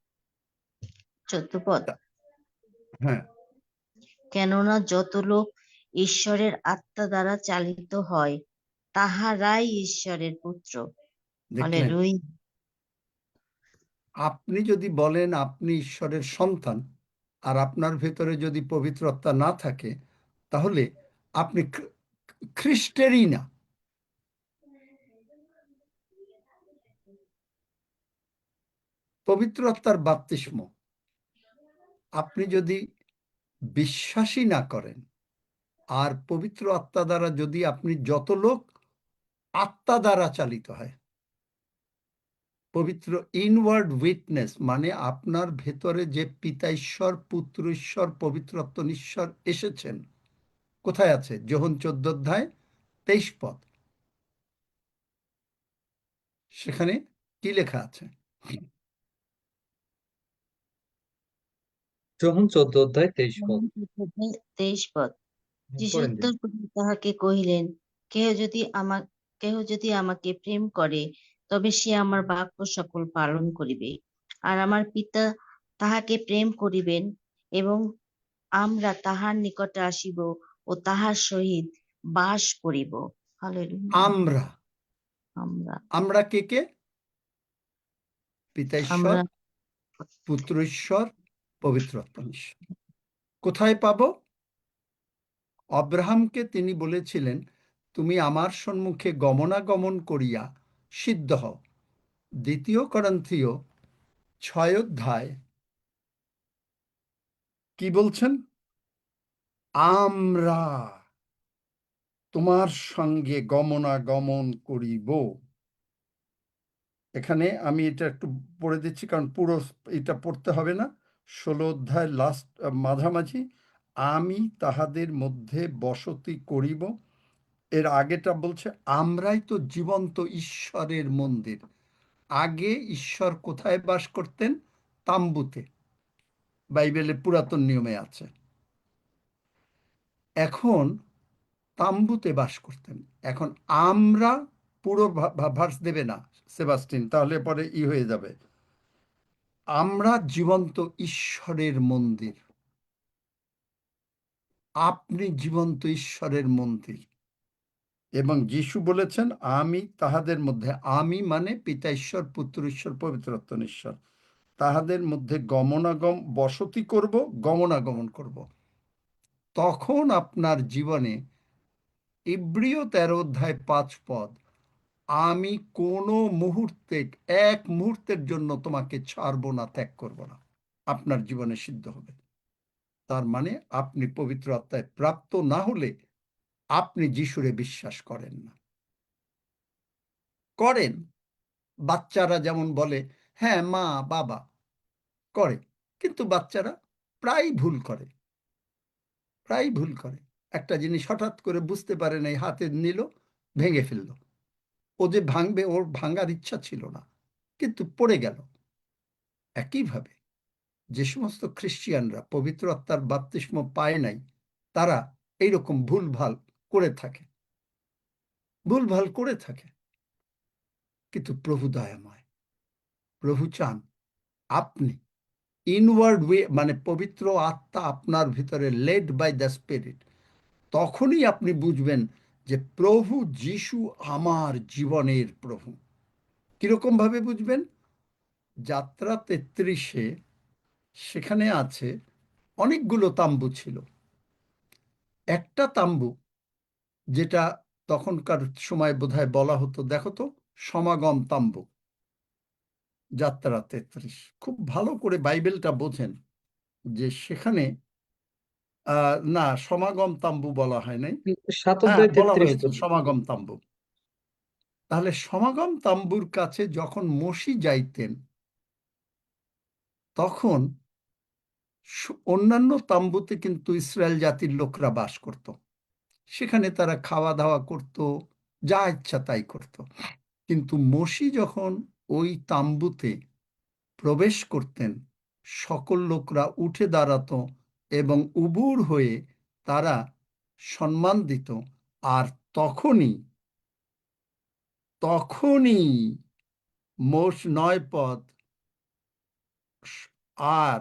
F: 14 পদ।
C: হ্যাঁ,
F: কেননা যত লোক ঈশ্বরের আত্মা দ্বারা চালিত হয়, তাহারাই ঈশ্বরের পুত্র।
C: দেখলেন,
F: হালেলুয়া।
C: আপনি যদি বলেন আপনি ঈশ্বরের সন্তান আর আপনার ভেতরে যদি পবিত্র আত্মা না থাকে, তাহলে আপনি খ্রিস্টেরই না। পবিত্র আত্মার বাপ্তিস্ম আপনি যদি বিশ্বাসই না করেন, আর পবিত্র আত্মা দ্বারা যদি আপনি যত লোক আত্মা দ্বারা চালিত হয়, পবিত্র ইনওয়ার্ড উইটনেস মানে আপনার ভেতরে যে পিতা ঈশ্বর, পুত্র ঈশ্বর, পবিত্র আত্মা ঈশ্বর এসেছেন, কোথায় আছে? যোহন 14 অধ্যায় 23 পদ। সেখানে কি লেখা আছে?
A: যোহন 14 অধ্যায় 23 পদ।
F: 23 পদ। যিশু
A: পড়েন দিন।
F: উত্তর করিয়া তাহাকে কহিলেন, কেহ যদি আমাকে প্রেম করে, তবে সে আমার বাক্য সকল পালন করিবে। আর আমার পিতা তাহাকে প্রেম করিবেন, এবং আমরা তাহার নিকটে আসিব ও তাহার সহিত বাস করিব। হালেলুয়া।
C: আমরা
F: আমরা
C: আমরা কে কে? পিতা ঈশ্বর,
F: আমরা
C: পুত্র ঈশ্বর, পবিত্র আত্মা ঈশ্বর। কোথায় পাবো? অব্রাহামকে তিনি বলেছিলেন, তুমি আমার সম্মুখে গমনাগমন করিয়া সিদ্ধ হও। 2 করিন্থীয় 6 অধ্যায় কি বলছেন? আমরা তোমার সঙ্গে গমনাগমন করিব। এখানে আমি এটা একটু পড়ে দিচ্ছি, কারণ পুরো এটা পড়তে হবে না। 16 অধ্যায় লাস্ট মাঝামাঝি, আমি তাহাদের মধ্যে বসতি করিব। এর আগেটা বলছে আমরাই তো জীবন্ত ঈশ্বরের মন্দির। আগে ঈশ্বর কোথায় বাস করতেন? তাম্বুতে, বাইবেলে পুরাতন নিয়মে আছে। এখন তাম্বুতে বাস করতেন। এখন আমরা, পুরো ভার্স দেবে না সেবাস্টিন, তাহলে পরে হয়ে যাবে। আমরা জীবন্ত ঈশ্বরের মন্দির। আপনি জীবন্ত ঈশ্বরের মন্দির। এবং যিশু বলেছেন, আমি তাহাদের মধ্যে, আমি মানে পিতা ঈশ্বর, পুত্র ঈশ্বর, পবিত্র আত্মা ঈশ্বর, তাহাদের মধ্যে বসতি করব, গমনাগমন করব। তখন আপনার জীবনে ইব্রিয় 13 অধ্যায় 5 পদ, আমি কোনো মুহূর্তে, এক মুহূর্তের জন্য তোমাকে ছাড়বো না, ত্যাগ করব না, আপনার জীবনে সিদ্ধ হবে। তার মানে আপনি পবিত্র আত্মায় প্রাপ্ত না হলে আপনি যিশুরে বিশ্বাস করেন না। করেন, বাচ্চারা যেমন বলে হ্যাঁ মা বাবা করে, কিন্তু বাচ্চারা প্রায় ভুল করে, প্রায় ভুল করে। একটা জিনিস হঠাৎ করে বুঝতে পারে না, হাতে নিল, ভেঙে ফেললো। ও যে ভাঙবে, ওর ভাঙার ইচ্ছা ছিল না, কিন্তু পড়ে গেল। একইভাবে যে সমস্ত খ্রিস্টিয়ানরা পবিত্র আত্মার বাপ্তিস্ম পায় নাই, তারা এইরকম ভুলভাল করে থাকে, ভুলভাল করে থাকে। কিন্তু প্রভু দয়াময়, প্রভু চান আপনি ইনওয়ার্ড ওয়ে, মানে পবিত্র আত্মা আপনার ভিতরে, লেড বাই দ্য স্পিরিট, তখনই আপনি বুঝবেন যে প্রভু যিশু আমার জীবনের প্রভু। কিরকম ভাবে বুঝবেন? যাত্রা 33-এ সেখানে আছে অনেকগুলো তাম্বু ছিল। একটা তাম্বু, যেটা তখনকার সময় বোধহয় বলা হতো, দেখো তো, সমাগম তাম্বু। যাত্রা 33, খুব ভালো করে বাইবেলটা বোঝেন যে সেখানে না, সমাগম তাম্বু বলা হয় নাই।
A: 7
C: হ্যাঁ,
A: অধ্যায়
C: বলা
A: 33
C: হয়েছে
A: পদ।
C: সমাগম তাম্বু। তাহলে সমাগম তাম্বুর কাছে যখন মসি যাইতেন, তখন অন্যান্য তাম্বুতে কিন্তু ইসরায়েল জাতির লোকরা বাস করত। সেখানে তারা খাওয়া দাওয়া করত, যা ইচ্ছা তাই করত। কিন্তু মসি যখন ওই তাম্বুতে প্রবেশ করতেন, সকল লোকরা উঠে দাঁড়াতো এবং উবুড় হয়ে তারা সম্মান দিত। আর তখনই 9 পদ আর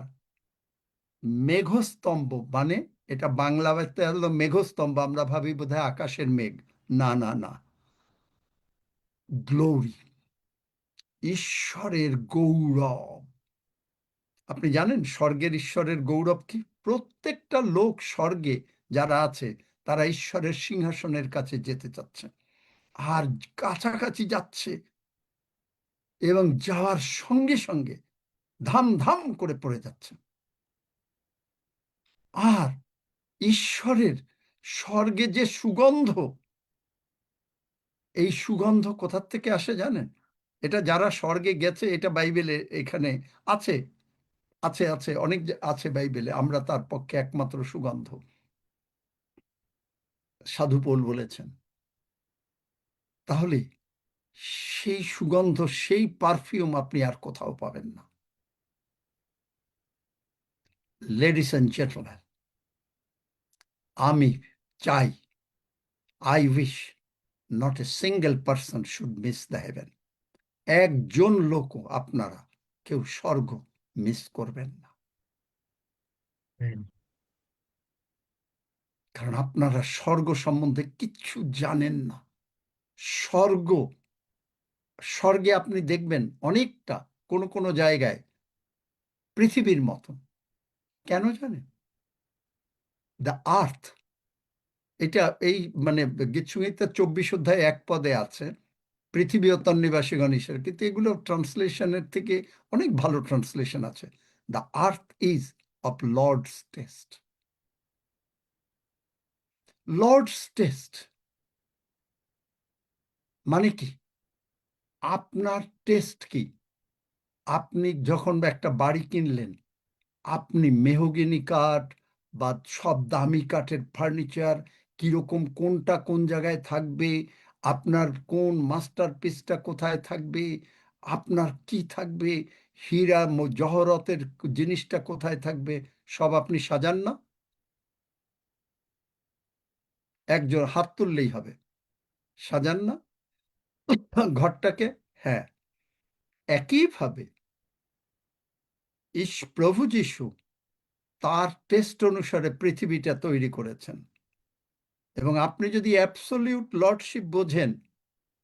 C: মেঘস্তম্ভ, মানে এটা বাংলাতে হলো মেঘস্তম্ভ, আমরা ভাবি বোধহয় আকাশের মেঘ। না না না, গ্লোরি, ঈশ্বরের গৌরব। আপনি জানেন স্বর্গের ঈশ্বরের গৌরব কি? প্রত্যেকটা লোক স্বর্গে যারা আছে তারা ঈশ্বরের সিংহাসনের কাছে যেতে চাচ্ছে, আর কাছাকাছি যাচ্ছে, এবং যাওয়ার সঙ্গে সঙ্গে ধাম ধাম করে পড়ে যাচ্ছে। আর ঈশ্বরের স্বর্গে যে সুগন্ধ, এই সুগন্ধ কোথা থেকে আসে জানেন? এটা যারা স্বর্গে গেছে, এটা বাইবেলে এখানে আছে, আছে আছে অনেক আছে বাইবেলে। আমরা তার পক্ষে একমাত্র সুগন্ধ, সাধু পৌল বলেছেন। তাহলে সেই সুগন্ধ, সেই পারফিউম আপনি আর কোথাও পাবেন না। লেডিস এন্ড জেন্টলম্যান, আমি চাই, I wish not a single person should miss the haven. একজন লোকও আপনারা কেউ স্বর্গ মিস করবেন না, কারণ আপনারা স্বর্গ সম্বন্ধে কিচ্ছু জানেন না। স্বর্গ, স্বর্গে আপনি দেখবেন অনেকটা কোনো কোনো জায়গায় পৃথিবীর মতন। কেন জানেন? দ্য আর্থ, এটা এই মানে গীতসংহিতা 24 অধ্যায় 1 পদে আছে, পৃথিবী ও তার নিবাসীগণ ঈশ্বর, কিন্তু এগুলো ট্রান্সলেশনের থেকে অনেক ভালো ট্রান্সলেশন আছে। The earth is of Lord's test. Lord's test মানে কি? আপনার টেস্ট কি? আপনি যখন একটা বাড়ি কিনলেন, আপনি মেহগিনি কাঠ বা সব দামি কাঠের ফার্নিচার, কিরকম, কোনটা কোন জায়গায় থাকবে, আপনার কোন মাস্টার পিসটা কোথায় থাকবে, আপনার কি থাকবে, হীরা জহরতের জিনিসটা কোথায় থাকবে, সব আপনি সাজান না? একজন হাত তুললেই হবে, সাজান না ঘরটাকে? হ্যাঁ, একইভাবে প্রভু যিশু তার টেস্ট অনুসারে পৃথিবীটা তৈরি করেছেন। এবং আপনি যদি অ্যাবসলিউট লর্ডশিপ বোঝেন,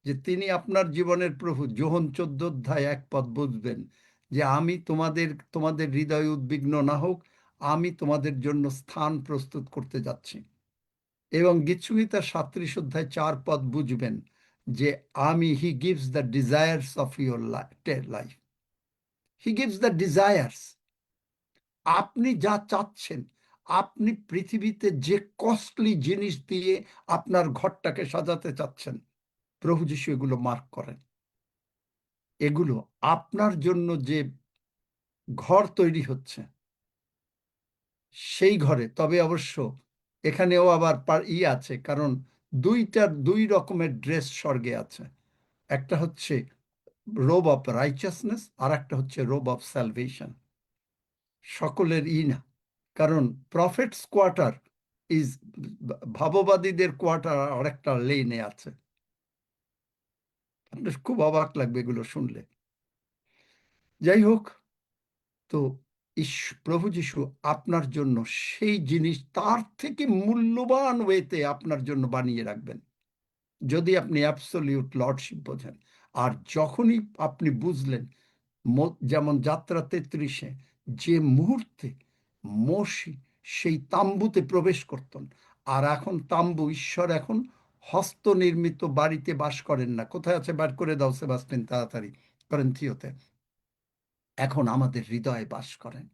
C: যে তিনি আপনার জীবনের প্রভু, যোহন 14 অধ্যায় 1 পদ বুঝবেন যে আমি তোমাদের হৃদয় উদ্বিগ্ন না হোক, আমি তোমাদের জন্য স্থান প্রস্তুত করতে যাচ্ছি। এবং গীতসংহিতা 37 অধ্যায় 4 পদ বুঝবেন যে আমি, he gives the desires of your life, he gives the desires. আপনি যা চাচ্ছেন, আপনি পৃথিবীতে যে কস্টলি জিনিস দিয়ে আপনার ঘরটাকে সাজাতে চাচ্ছেন, প্রভু যিশু এগুলো মার্ক করেন। এগুলো আপনার জন্য যে ঘর তৈরি হচ্ছে, সেই ঘরে, তবে অবশ্য এখানেও আবার আছে, কারণ দুই রকমের ড্রেস স্বর্গে আছে। একটা হচ্ছে রোব অফ রাইচাসনেস, আর একটা হচ্ছে রোব অফ স্যালভেশন। সকলের না, কারণ প্রফেটস কোয়ার্টার ইজ, ভাববাদীদের কোয়ার্টার আরেকটা লেনে আছে। আপনার খুব অবাক লাগবে এগুলো শুনলে। যাই হোক, তো প্রভু যিশু আপনার জন্য সেই জিনিস তার থেকে মূল্যবান ওয়েতে আপনার জন্য বানিয়ে রাখবেন, যদি আপনি অ্যাবসলিউট লর্ডশিপ বোঝেন। আর যখনই আপনি বুঝলেন, যেমন যাত্রা 33-এ যে মুহূর্তে মোশে সেই তাম্বুতে প্রবেশ করতেন, আর এখন তাম্বু, ঈশ্বর এখন হস্তনির্মিত বাড়িতে বাস করেন না। কোথায় আছে? বার করে দাও সেবাস্টিন তাড়াতাড়ি, করিন্থীয়তে। এখন আমাদের হৃদয়ে বাস করেন।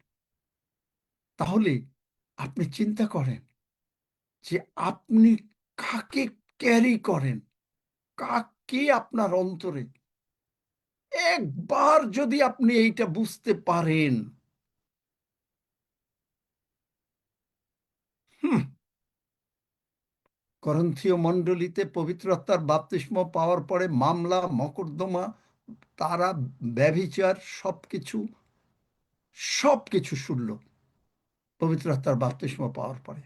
C: তাহলে আপনি চিন্তা করেন যে আপনি কাকে ক্যারি করেন, কাকে আপনার অন্তরে। একবার যদি আপনি এইটা বুঝতে পারেন, করিন্থীয় মণ্ডলীতে পবিত্র আত্মার বাপ্তিস্ম পাওয়ার পরে মামলা মকদ্দমা, তারা ব্যভিচার, সবকিছু শুনল পবিত্র আত্মার বাপ্তিস্ম পাওয়ার পরে।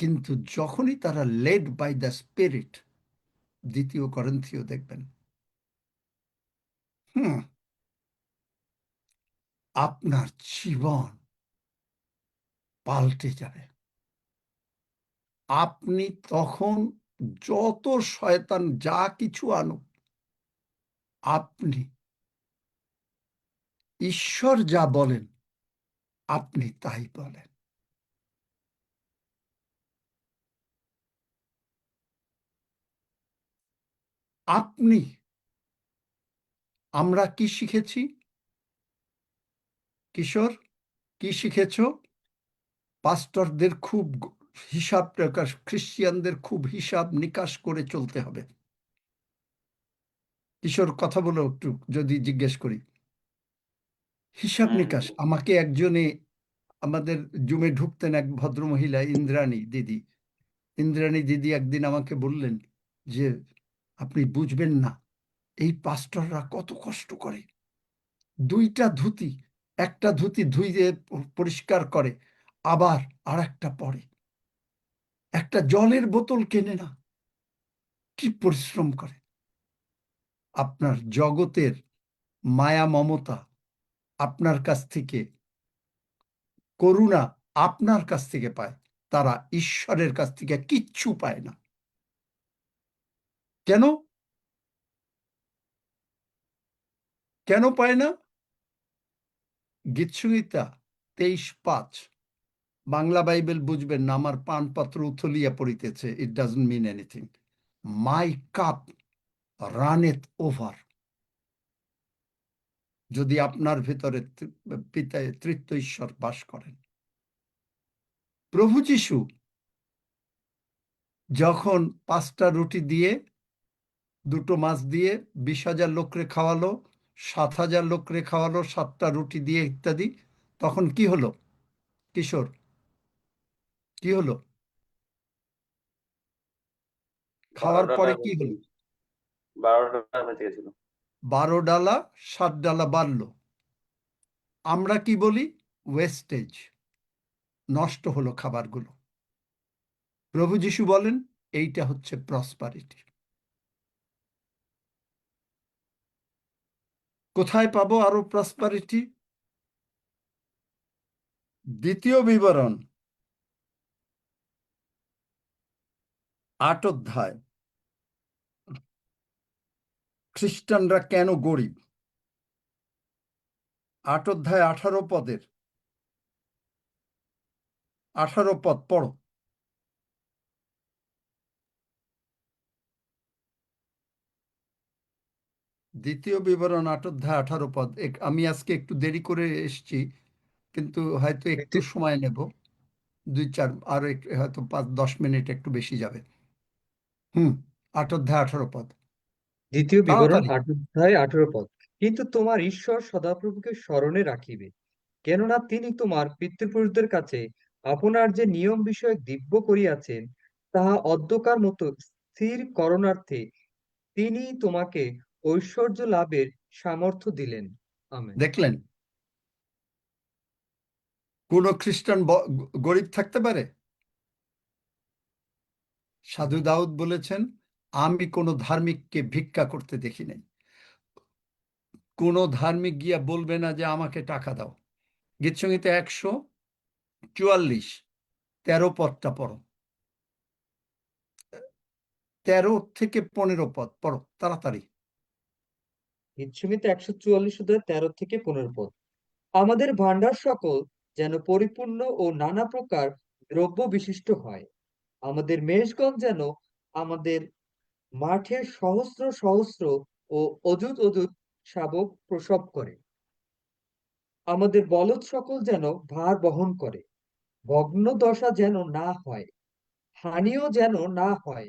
C: কিন্তু যখনই তারা লেড বাই দ্য স্পিরিট, 2 করিন্থীয় দেখবেন, আপনার জীবন পাল্টে যাবে। আপনি তখন যত শয়তান যা কিছু আনুক, আপনি ঈশ্বর যা বলেন আপনি তাই বলেন। আপনি, আমরা কি শিখেছি? কিশোর, কি শিখেছ? পাস্টরদের খুব হিসাব প্রকাশ, খ্রিস্টিয়ানদের খুব হিসাব নিকাশ করে চলতে হবে। কিশোর কথা বলো একটু, যদি জিজ্ঞেস করি। হিসাব নিকাশ। আমাকে একজনে, আমাদের জুমে ঢুকতেন এক ভদ্রমহিলা, ইন্দ্রাণী দিদি। ইন্দ্রাণী দিদি একদিন আমাকে বললেন যে আপনি বুঝবেন না, এই পাস্টররা কত কষ্ট করে। দুইটা ধুতি, একটা ধুতি ধুইয়ে পরিষ্কার করে, আবার আর একটা পরে। একটা জলের বোতল কেনে না, কি পরিশ্রম করে। আপনার জগতের মায়া মমতা আপনার কাছ থেকে, করুণা আপনার কাছ থেকে পায়, তারা ঈশ্বরের কাছ থেকে কিচ্ছু পায় না। কেন? কেন পায় না? গীতসংহিতা 23:5। বাংলা বাইবেল বুঝবেন না, আমার পানপত্র উথলিয়া পড়িতেছে, it doesn't mean anything. My cup runneth over. যদি আপনার ভেতরে পিতা তৃতীয় ঈশ্বর বাস করেন। প্রভু যিশু যখন 5টা রুটি দিয়ে 2টো মাছ দিয়ে 20,000 লোকরে খাওয়ালো, 7,000 লোকরে খাওয়ালো 7টা রুটি দিয়ে ইত্যাদি, তখন কি হলো কিশোর? কি হলো? খাওয়ার পরে কি হলো?
G: 12 ডালা বেঁচে গেছিল।
C: 12 ডালা 7 ডালা বাড়লো। আমরা কি বলি? ওয়েস্টেজ, নষ্ট হলো খাবারগুলো। প্রভু যিশু বলেন এইটা হচ্ছে প্রসপারিটি। কোথায় পাবো আরো প্রসপারিটি? দ্বিতীয় বিবরণ 8 অধ্যায়। খ্রিস্টানরা কেন গরিব? 8 অধ্যায় 18 পদের 18 পদ পড়ো। দ্বিতীয় বিবরণ 8 অধ্যায় 18 পদ। আমি আজকে একটু দেরি করে এসেছি, কিন্তু হয়তো একটু সময় নেব, 2-4 আরো হয়তো 5-10 মিনিট একটু বেশি যাবে। 8 অধ্যায় 18 পদ,
A: দ্বিতীয় বিবরণ
C: তাড়াতাড়ি।
A: 8 অধ্যায় 18 পদ। কিন্তু তোমার ঈশ্বর সদাপ্রভুকে স্মরণে রাখিবে, কেননা তিনি তোমার পিতৃপুরুষদের কাছে আপনার যে নিয়ম বিষয়ক দিব্য করিয়াছেন, তাহা অদ্যকার মতো স্থির করণার্থে তিনি তোমাকে ঐশ্বর্য লাভের সামর্থ্য দিলেন। আমেন।
C: দেখলেন, কোন খ্রিস্টান গরিব থাকতে পারে? সাধু দাউদ বলেছেন, আমি কোনো ধার্মিককে ভিক্ষা করতে দেখি নাই। কোনো ধার্মিক গিয়া বলবে না যে আমাকে টাকা দাও। গীতসংহিতা 144 13 পদটা পড়ো। 13 থেকে 15 পদ পড়ো তাড়াতাড়ি।
A: গীতসংহিতা 144 অধ্যায় 13 থেকে 15 পদ। আমাদের ভাণ্ডার সকল যেন পরিপূর্ণ ও নানা প্রকার দ্রব্য বিশিষ্ট হয়। আমাদের মেষগণ যেন আমাদের মাঠে সহস্র সহস্র ও অযুত অযুত শাবক প্রসব করে। আমাদের বলদ সকল যেন ভার বহন করে। ভগ্ন দশা যেন না হয়, হানিও যেন না হয়।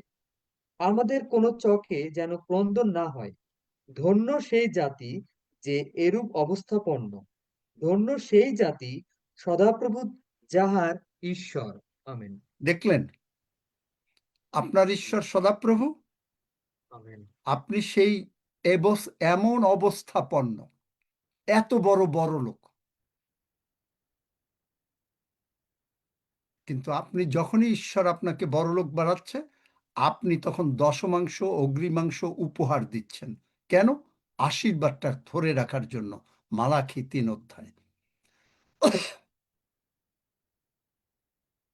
A: আমাদের কোনো চকে যেন ক্রন্দন না হয়। ধন্য সেই জাতি যে এরূপ অবস্থাপন্ন। ধন্য সেই জাতি সদাপ্রভু যাহার ঈশ্বর। আমেন।
C: দেখলেন, আপনার ঈশ্বর সদাপ্রভু,
A: আমেন।
C: আপনি সেই এমন অবস্থাপন্ন, এত বড় বড় লোক, কিন্তু আপনি যখনই ঈশ্বর আপনাকে বড়লোক বাড়াচ্ছে, আপনি তখন দশমাংশ অগ্রিমাংশ উপহার দিচ্ছেন। কেন? আশীর্বাদটা ধরে রাখার জন্য। মালাখি 3 অধ্যায়।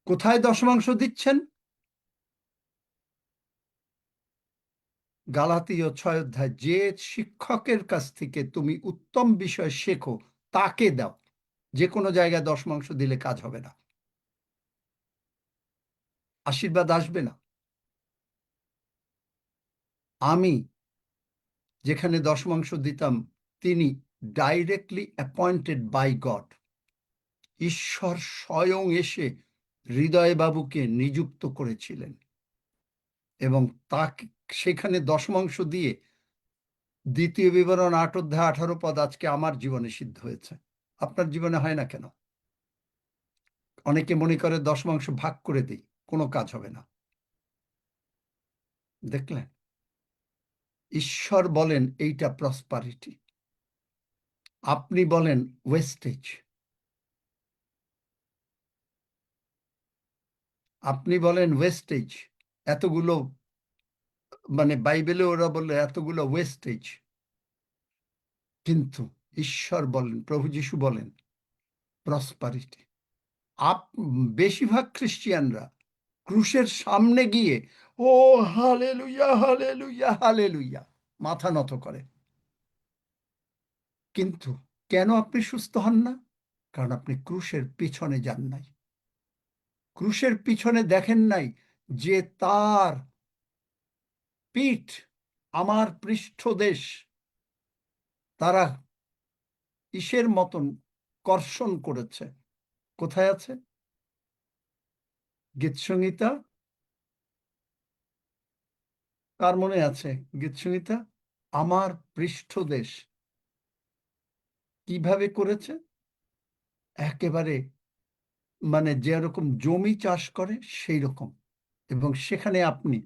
C: কোথায় দশমাংশ দিচ্ছেন? গালাতীয় 6 অধ্যায়, যে শিক্ষকের কাছ থেকে তুমি উত্তম বিষয় শেখো তাকে দাও। যে কোনো জায়গায় দশমাংশ দিলে কাজ হবে না, আশীর্বাদ আসবে না। আমি যেখানে দশমাংশ দিতাম, তিনি ডাইরেক্টলি অ্যাপয়েন্টেড বাই গড, ঈশ্বর স্বয়ং এসে হৃদয় বাবুকে নিযুক্ত করেছিলেন এবং তাকে সেখানে দশমাংশ দিয়ে 2 বিবরণ 8 অধ্যায় 18 পদ আজকে আমার জীবনে সিদ্ধ হয়েছে। আপনার জীবনে হয় না কেন? অনেকে মনে করে দশমাংশ ভাগ করে দিই, কোনো কাজ হবে না। দেখলেন, ঈশ্বর বলেন এইটা প্রসপারিটি, আপনি বলেন ওয়েস্টেজ। আপনি বলেন ওয়েস্টেজ, এতগুলো, মানে বাইবেলে ওরা বললে এতগুলো ওয়েস্টেজ, কিন্তু ঈশ্বর বলেন, প্রভু যীশু বলেন প্রসপারিটি। বেশিরভাগ খ্রিস্টিয়ানরা ক্রুশের সামনে গিয়ে ও হালেলুয়া হালেলুয়া হালেলুয়া মাথা নত করে, কিন্তু কেন আপনি সুস্থ হন না? কারণ আপনি ক্রুশের পিছনে যান নাই, ক্রুশের পিছনে দেখেন নাই যে তার পিঠ, আমার পৃষ্ঠদেশ তারা ইসের মতন কর্ষণ করেছে। কোথায় আছে? গীতসংহিতা, কার মনে আছে গীতসংহিতা? আমার পৃষ্ঠদেশ কিভাবে করেছে? একেবারে মানে যেরকম জমি চাষ করে সেই রকম, এবং সেখানে আপনি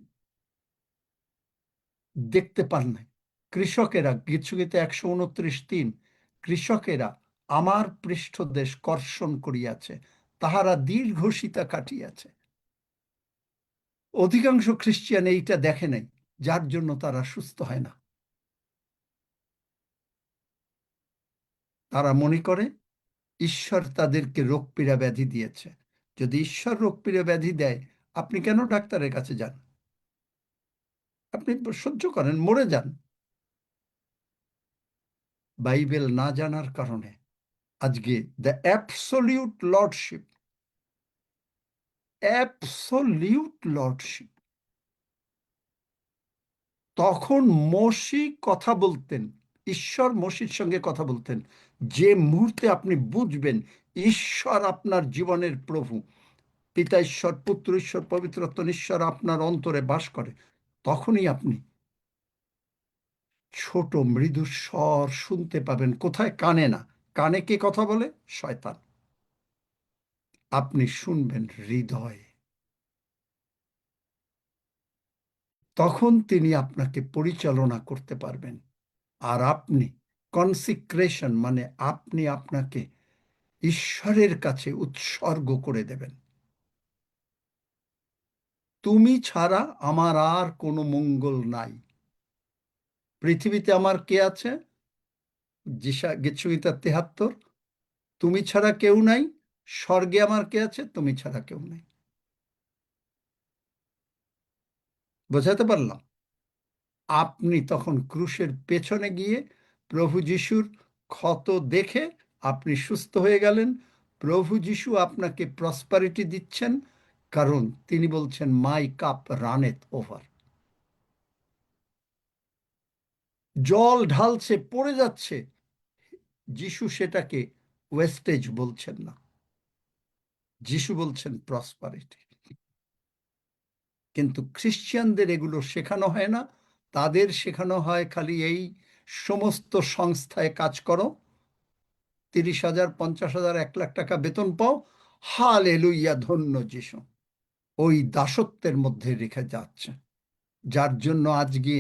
C: দেখতে পান নাই। কৃষকেরা, গীতসংহিতা 129:3, কৃষকেরা আমার পৃষ্ঠদেশ কর্ষণ করিয়াছে, তাহারা দীর্ঘ সীতা কাটিয়াছে। অধিকাংশ খ্রিস্টিয়ান এইটা দেখে নাই, যার জন্য তারা সুস্থ হয় না। তারা মনে করে ঈশ্বর তাদেরকে রোগ পীড়া ব্যাধি দিয়েছে। যদি ঈশ্বর রোগ পীড়া ব্যাধি দেয়, আপনি কেন ডাক্তারের কাছে যান? আপনি সহ্য করেন, মরে যান। বাইবেল না জানার কারণে আজকে the absolute lordship, absolute lordship, তখন মসি কথা বলতেন, ঈশ্বর মসির সঙ্গে কথা বলতেন। যে মুহূর্তে আপনি বুঝবেন ঈশ্বর আপনার জীবনের প্রভু, পিতা ঈশ্বর, পুত্র ঈশ্বর, পবিত্রত্ব ঈশ্বর আপনার অন্তরে বাস করে, তখনই আপনি ছোট মৃদু স্বর শুনতে পাবেন। কোথায়? কানে না। কানে কে কথা বলে? শয়তান। আপনি শুনবেন হৃদয়ে, তখন তিনি আপনাকে পরিচালনা করতে পারবেন। আর আপনি কনসিক্রেশন, মানে আপনি আপনাকে ঈশ্বরের কাছে উৎসর্গ করে দেবেন। তুমি ছাড়া আমার আর কোনো মঙ্গল নাই। পৃথিবীতে আমার কে আছে? গীতসংহিতা 73, তুমি ছাড়া কেউ নাই। স্বর্গে আমার কে আছে? তুমি ছাড়া কেউ নাই। বোঝাতে পারলাম? আপনি তখন ক্রুশের পেছনে গিয়ে প্রভু যিশুর ক্ষত দেখে আপনি সুস্থ হয়ে গেলেন। প্রভু যিশু আপনাকে প্রসপারিটি দিচ্ছেন, কারণ তিনি বলছেন মাই কাপ রানেথ ওভার। জল ঢালছে, পড়ে যাচ্ছে, যিশু সেটাকে ওয়েস্টেজ বলছেন না, যিশু বলছেন প্রসপারিটি। কিন্তু খ্রিস্টানদের এগুলো শেখানো হয় না। তাদের শেখানো হয় খালি এই সমস্ত সংস্থায় কাজ করো, 30,000, 50,000, 1 লাখ টাকা বেতন পাও, হালেলুইয়া, ধন্য যিশু। ওই দাসত্বের মধ্যে রেখে যাচ্ছে, যার জন্য আজকে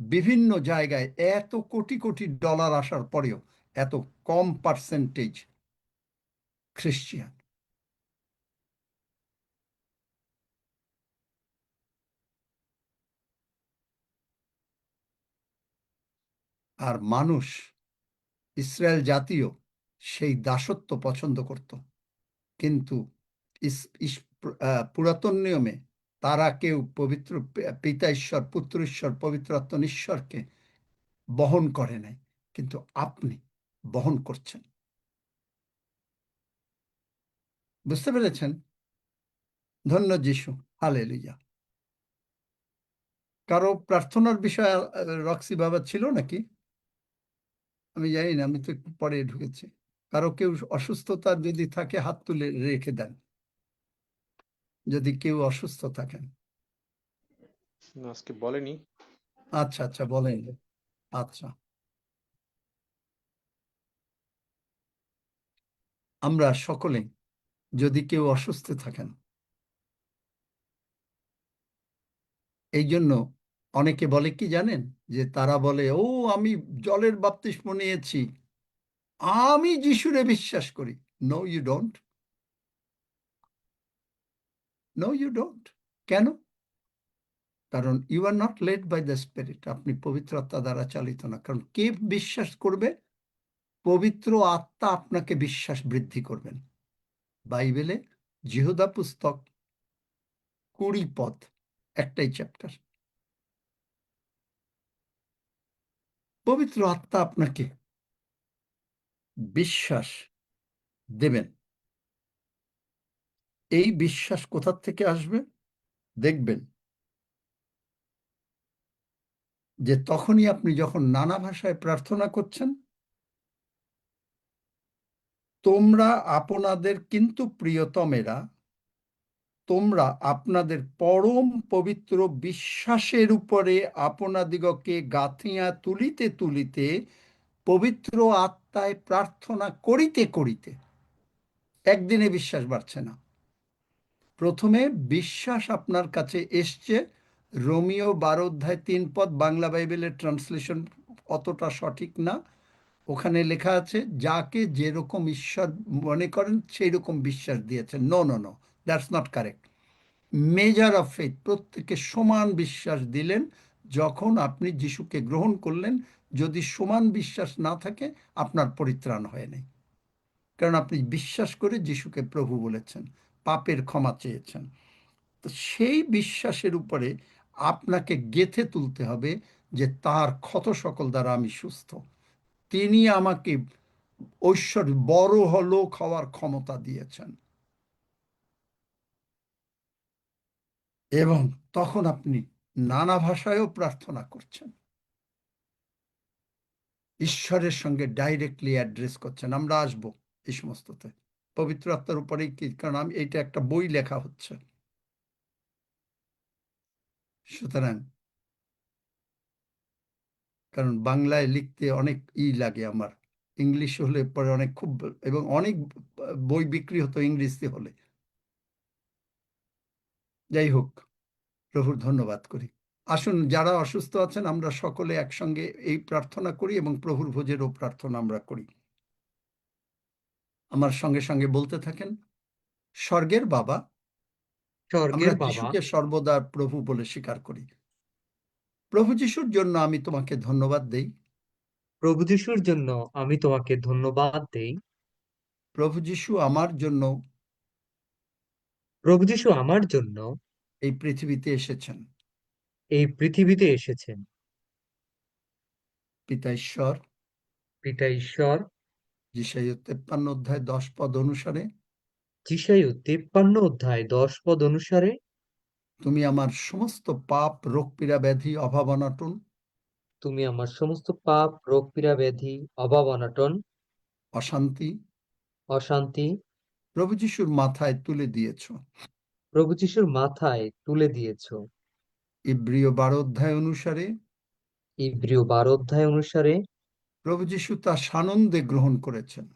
C: বিভিন্ন জায়গায় এত কোটি কোটি ডলার আসার পরেও এত কম পার্সেন্টেজ খ্রিস্টিয়ান। আর মানুষ, ইসরায়েল জাতীয় সেই দাসত্ব পছন্দ করত, কিন্তু পুরাতন নিয়মে তারা কেউ পবিত্র পিতা ঈশ্বর, পুত্র ঈশ্বর, পবিত্র আত্মা ঈশ্বরকে বহন করে নাই, কিন্তু আপনি বহন করছেন। বুঝতে পেরেছেন? ধন্য যিশু, হালেলুয়া। কারো প্রার্থনার বিষয়ে রক্সি বাবা ছিল নাকি? আমি জানি না, আমি তো একটু পরে ঢুকেছি। কারো কেউ অসুস্থতা যদি থাকে হাত তুলে রেখে দেন, যদি কেউ অসুস্থ থাকেন।
B: না, আজকে বলেনি।
C: আচ্ছা আচ্ছা, বলেন। আচ্ছা, আমরা সকলে যদি কেউ অসুস্থ থাকেন, এই জন্য অনেকে বলে কি জানেন, যে তারা বলে, ও আমি জলের বাপ্তিস্ম নিয়েছি, আমি যিশুরে বিশ্বাস করি। No you don't, no you don't. কেন? কারণ you are not led by the spirit, আপনি পবিত্র আত্মা দ্বারা চালিত না। কারণ কে বিশ্বাস করবে? পবিত্র আত্মা আপনাকে বিশ্বাস বৃদ্ধি করবেন। বাইবেলে জিহুদা পুস্তক 20 পদ, একটাই চ্যাপ্টার। পবিত্র আত্মা আপনাকে বিশ্বাস দেবেন। এই বিশ্বাস কোথা থেকে আসবে? দেখবেন যে তখনই আপনি যখন নানা ভাষায় প্রার্থনা করছেন, তোমরা আপনাদের কিন্তু প্রিয়তমেরা, তোমরা আপনাদের পরম পবিত্র বিশ্বাসের উপরে আপনাদিগকে গাঁথিয়া তুলিতে তুলিতে পবিত্র আত্মায় প্রার্থনা করিতে করিতে, একদিনে বিশ্বাস বাড়ছে না। প্রথমে বিশ্বাস আপনার কাছে এসছে, রোমিও 12:3 বাংলা বাইবেলের ট্রান্সলেশন অতটা সঠিক না। ওখানে লেখা আছে, যাকে যেরকম ঈশ্বর মনে করেন সেই রকম বিশ্বাস দিয়েছেন। No no no, that's not correct. Measure of faith, প্রত্যেকে সমান বিশ্বাস দিলেন যখন আপনি যিশুকে গ্রহণ করলেন। যদি সমান বিশ্বাস না থাকে, আপনার পরিত্রাণ হয় নাই। কারণ আপনি বিশ্বাস করে যিশুকে প্রভু বলেছেন, পাপের ক্ষমা চেয়েছেন। তো সেই বিশ্বাসের উপরে আপনাকে গেঁথে তুলতে হবে যে তার ক্ষত সকল দ্বারা আমি সুস্থ। তিনি আমাকে ঐশ্বর্য বড় লোক হওয়ার ক্ষমতা দিয়েছেন। এবং তখন আপনি নানা ভাষায়ও প্রার্থনা করছেন, ঈশ্বরের সঙ্গে ডাইরেক্টলি অ্যাড্রেস করছেন। আমরা আসবো এই সমস্ততে, পবিত্র আত্মার উপরেই কি, কারণ আমি এইটা একটা বই লেখা হচ্ছে। সুতরাং কারণ বাংলায় লিখতে অনেক লাগে আমার, ইংলিশ হলে পরে অনেক খুব, এবং অনেক বই বিক্রি হতো ইংরেজিতে হলে। যাই হোক, প্রভুর ধন্যবাদ করি। আসুন, যারা অসুস্থ আছেন আমরা সকলে একসঙ্গে এই প্রার্থনা করি এবং প্রভুর ভোজেরও প্রার্থনা আমরা করি। আমার সঙ্গে সঙ্গে বলতে থাকেন, স্বর্গের বাবা, আমরা
A: স্বর্গের বাবা,
C: যিশুকে সর্বদা প্রভু বলে স্বীকার করি। প্রভু যিশুর জন্য আমি তোমাকে ধন্যবাদ দেই।
A: প্রভু যিশুর জন্য আমি তোমাকে ধন্যবাদ দেই।
C: প্রভু যিশু আমার জন্য
A: প্রভু যিশু আমার জন্য
C: এই পৃথিবীতে এসেছেন।
A: এই পৃথিবীতে এসেছেন।
C: পিতা ঈশ্বর
A: পিতা ঈশ্বর
C: যিশাইয় 53:10 অনুসারে,
A: যিশাইয় 53:10 অনুসারে,
C: তুমি আমার সমস্ত পাপ, রোগ পীড়া, ব্যাধি, অভাব অনটন,
A: তুমি আমার সমস্ত পাপ, রোগ পীড়া, ব্যাধি, অভাব অনটন,
C: অশান্তি
A: অশান্তি
C: প্রভু যিশুর মাথায় তুলে দিয়েছ।
A: প্রভু যিশুর মাথায় তুলে দিয়েছ।
C: ইব্রিয় 12 অনুসারে
A: ইব্রিয় 12 অনুসারে
C: প্রভু যিশু তা সানন্দে গ্রহণ করেছেন।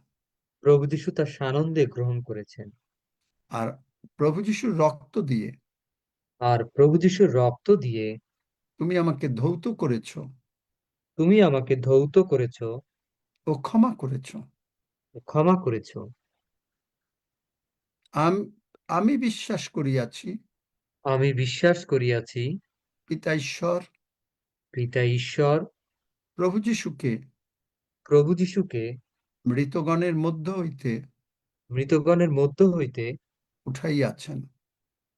A: প্রভু যিশু তা সানন্দে গ্রহণ করেছেন।
C: আর প্রভু যিশুর রক্ত দিয়ে
A: আর প্রভু যিশুর রক্ত দিয়ে
C: তুমি আমাকে ধৌত করেছ
A: তুমি আমাকে ধৌত করেছ
C: ও ক্ষমা করেছ।
A: ও ক্ষমা করেছ।
C: আমি বিশ্বাস করিয়াছি
A: আমি বিশ্বাস করিয়াছি
C: পিতা ঈশ্বর
A: পিতা ঈশ্বর
C: প্রভু যিশুকে
A: প্রভু যিশুকে
C: মৃতগণের মধ্য হইতে
A: মৃতগণের মধ্য হইতে
C: উঠাইয়াছেন।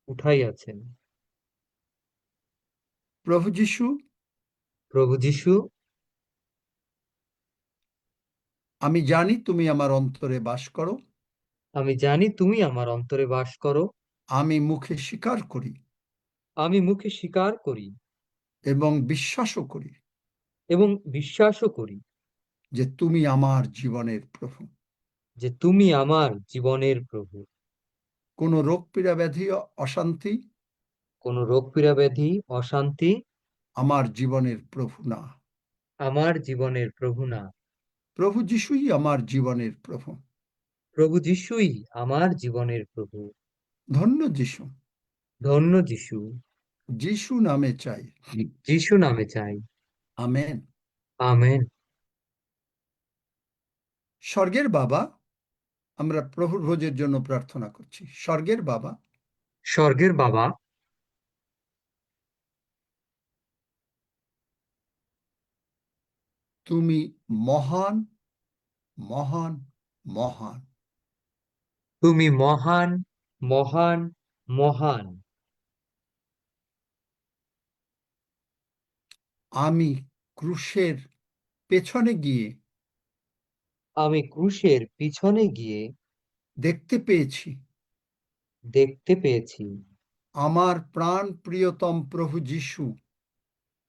A: উঠাইয়াছেন।
C: প্রভু যিশু,
A: প্রভু যিশু,
C: আমি জানি তুমি আমার অন্তরে বাস করো।
A: আমি জানি তুমি আমার অন্তরে বাস করো।
C: আমি মুখে স্বীকার করি
A: আমি মুখে স্বীকার করি
C: এবং বিশ্বাসও করি
A: এবং বিশ্বাসও করি
C: যে তুমি আমার জীবনের প্রভু।
A: যে তুমি আমার জীবনের প্রভু।
C: কোনো রোগ পীড়া ব্যাধি অশান্তি
A: কোনো রোগ পীড়া ব্যাধি অশান্তি
C: আমার জীবনের প্রভু না।
A: আমার জীবনের প্রভু না।
C: প্রভু যিশুই আমার জীবনের প্রভু।
A: প্রভু যিশুই আমার জীবনের প্রভু।
C: ধন্য যিশু,
A: ধন্য যিশু।
C: যিশু নামে চাই।
A: যিশু নামে চাই।
C: আমেন।
A: আমেন।
C: স্বর্গের বাবা, আমরা প্রভুর ভোজের জন্য প্রার্থনা করছি। স্বর্গের বাবা,
A: স্বর্গের বাবা,
C: তুমি মহান, মহান, মহান।
A: তুমি মহান, মহান, মহান।
C: আমি ক্রুশের পেছনে গিয়ে
A: আমি ক্রুশের পিছনে গিয়ে
C: দেখতে পেয়েছি
A: দেখতে পেয়েছি
C: আমার প্রাণ প্রিয়তম প্রভু যিশু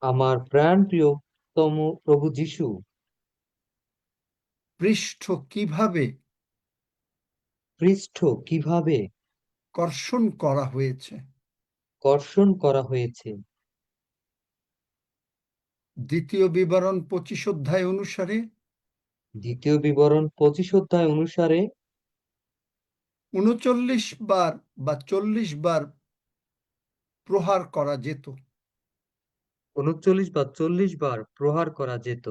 A: আমার প্রাণ প্রিয়তম প্রভু যিশু
C: পৃষ্ঠ কিভাবে
A: পৃষ্ঠ কিভাবে
C: কর্ষণ করা হয়েছে।
A: কর্ষণ করা হয়েছে।
C: দ্বিতীয় বিবরণ 25 অধ্যায় অনুসারে
A: দ্বিতীয় বিবরণ 25 অধ্যায় অনুসারে
C: 39 বার বা 40 বার প্রহার করা যেত,
A: 39 বা 40 বার প্রহার করা যেত।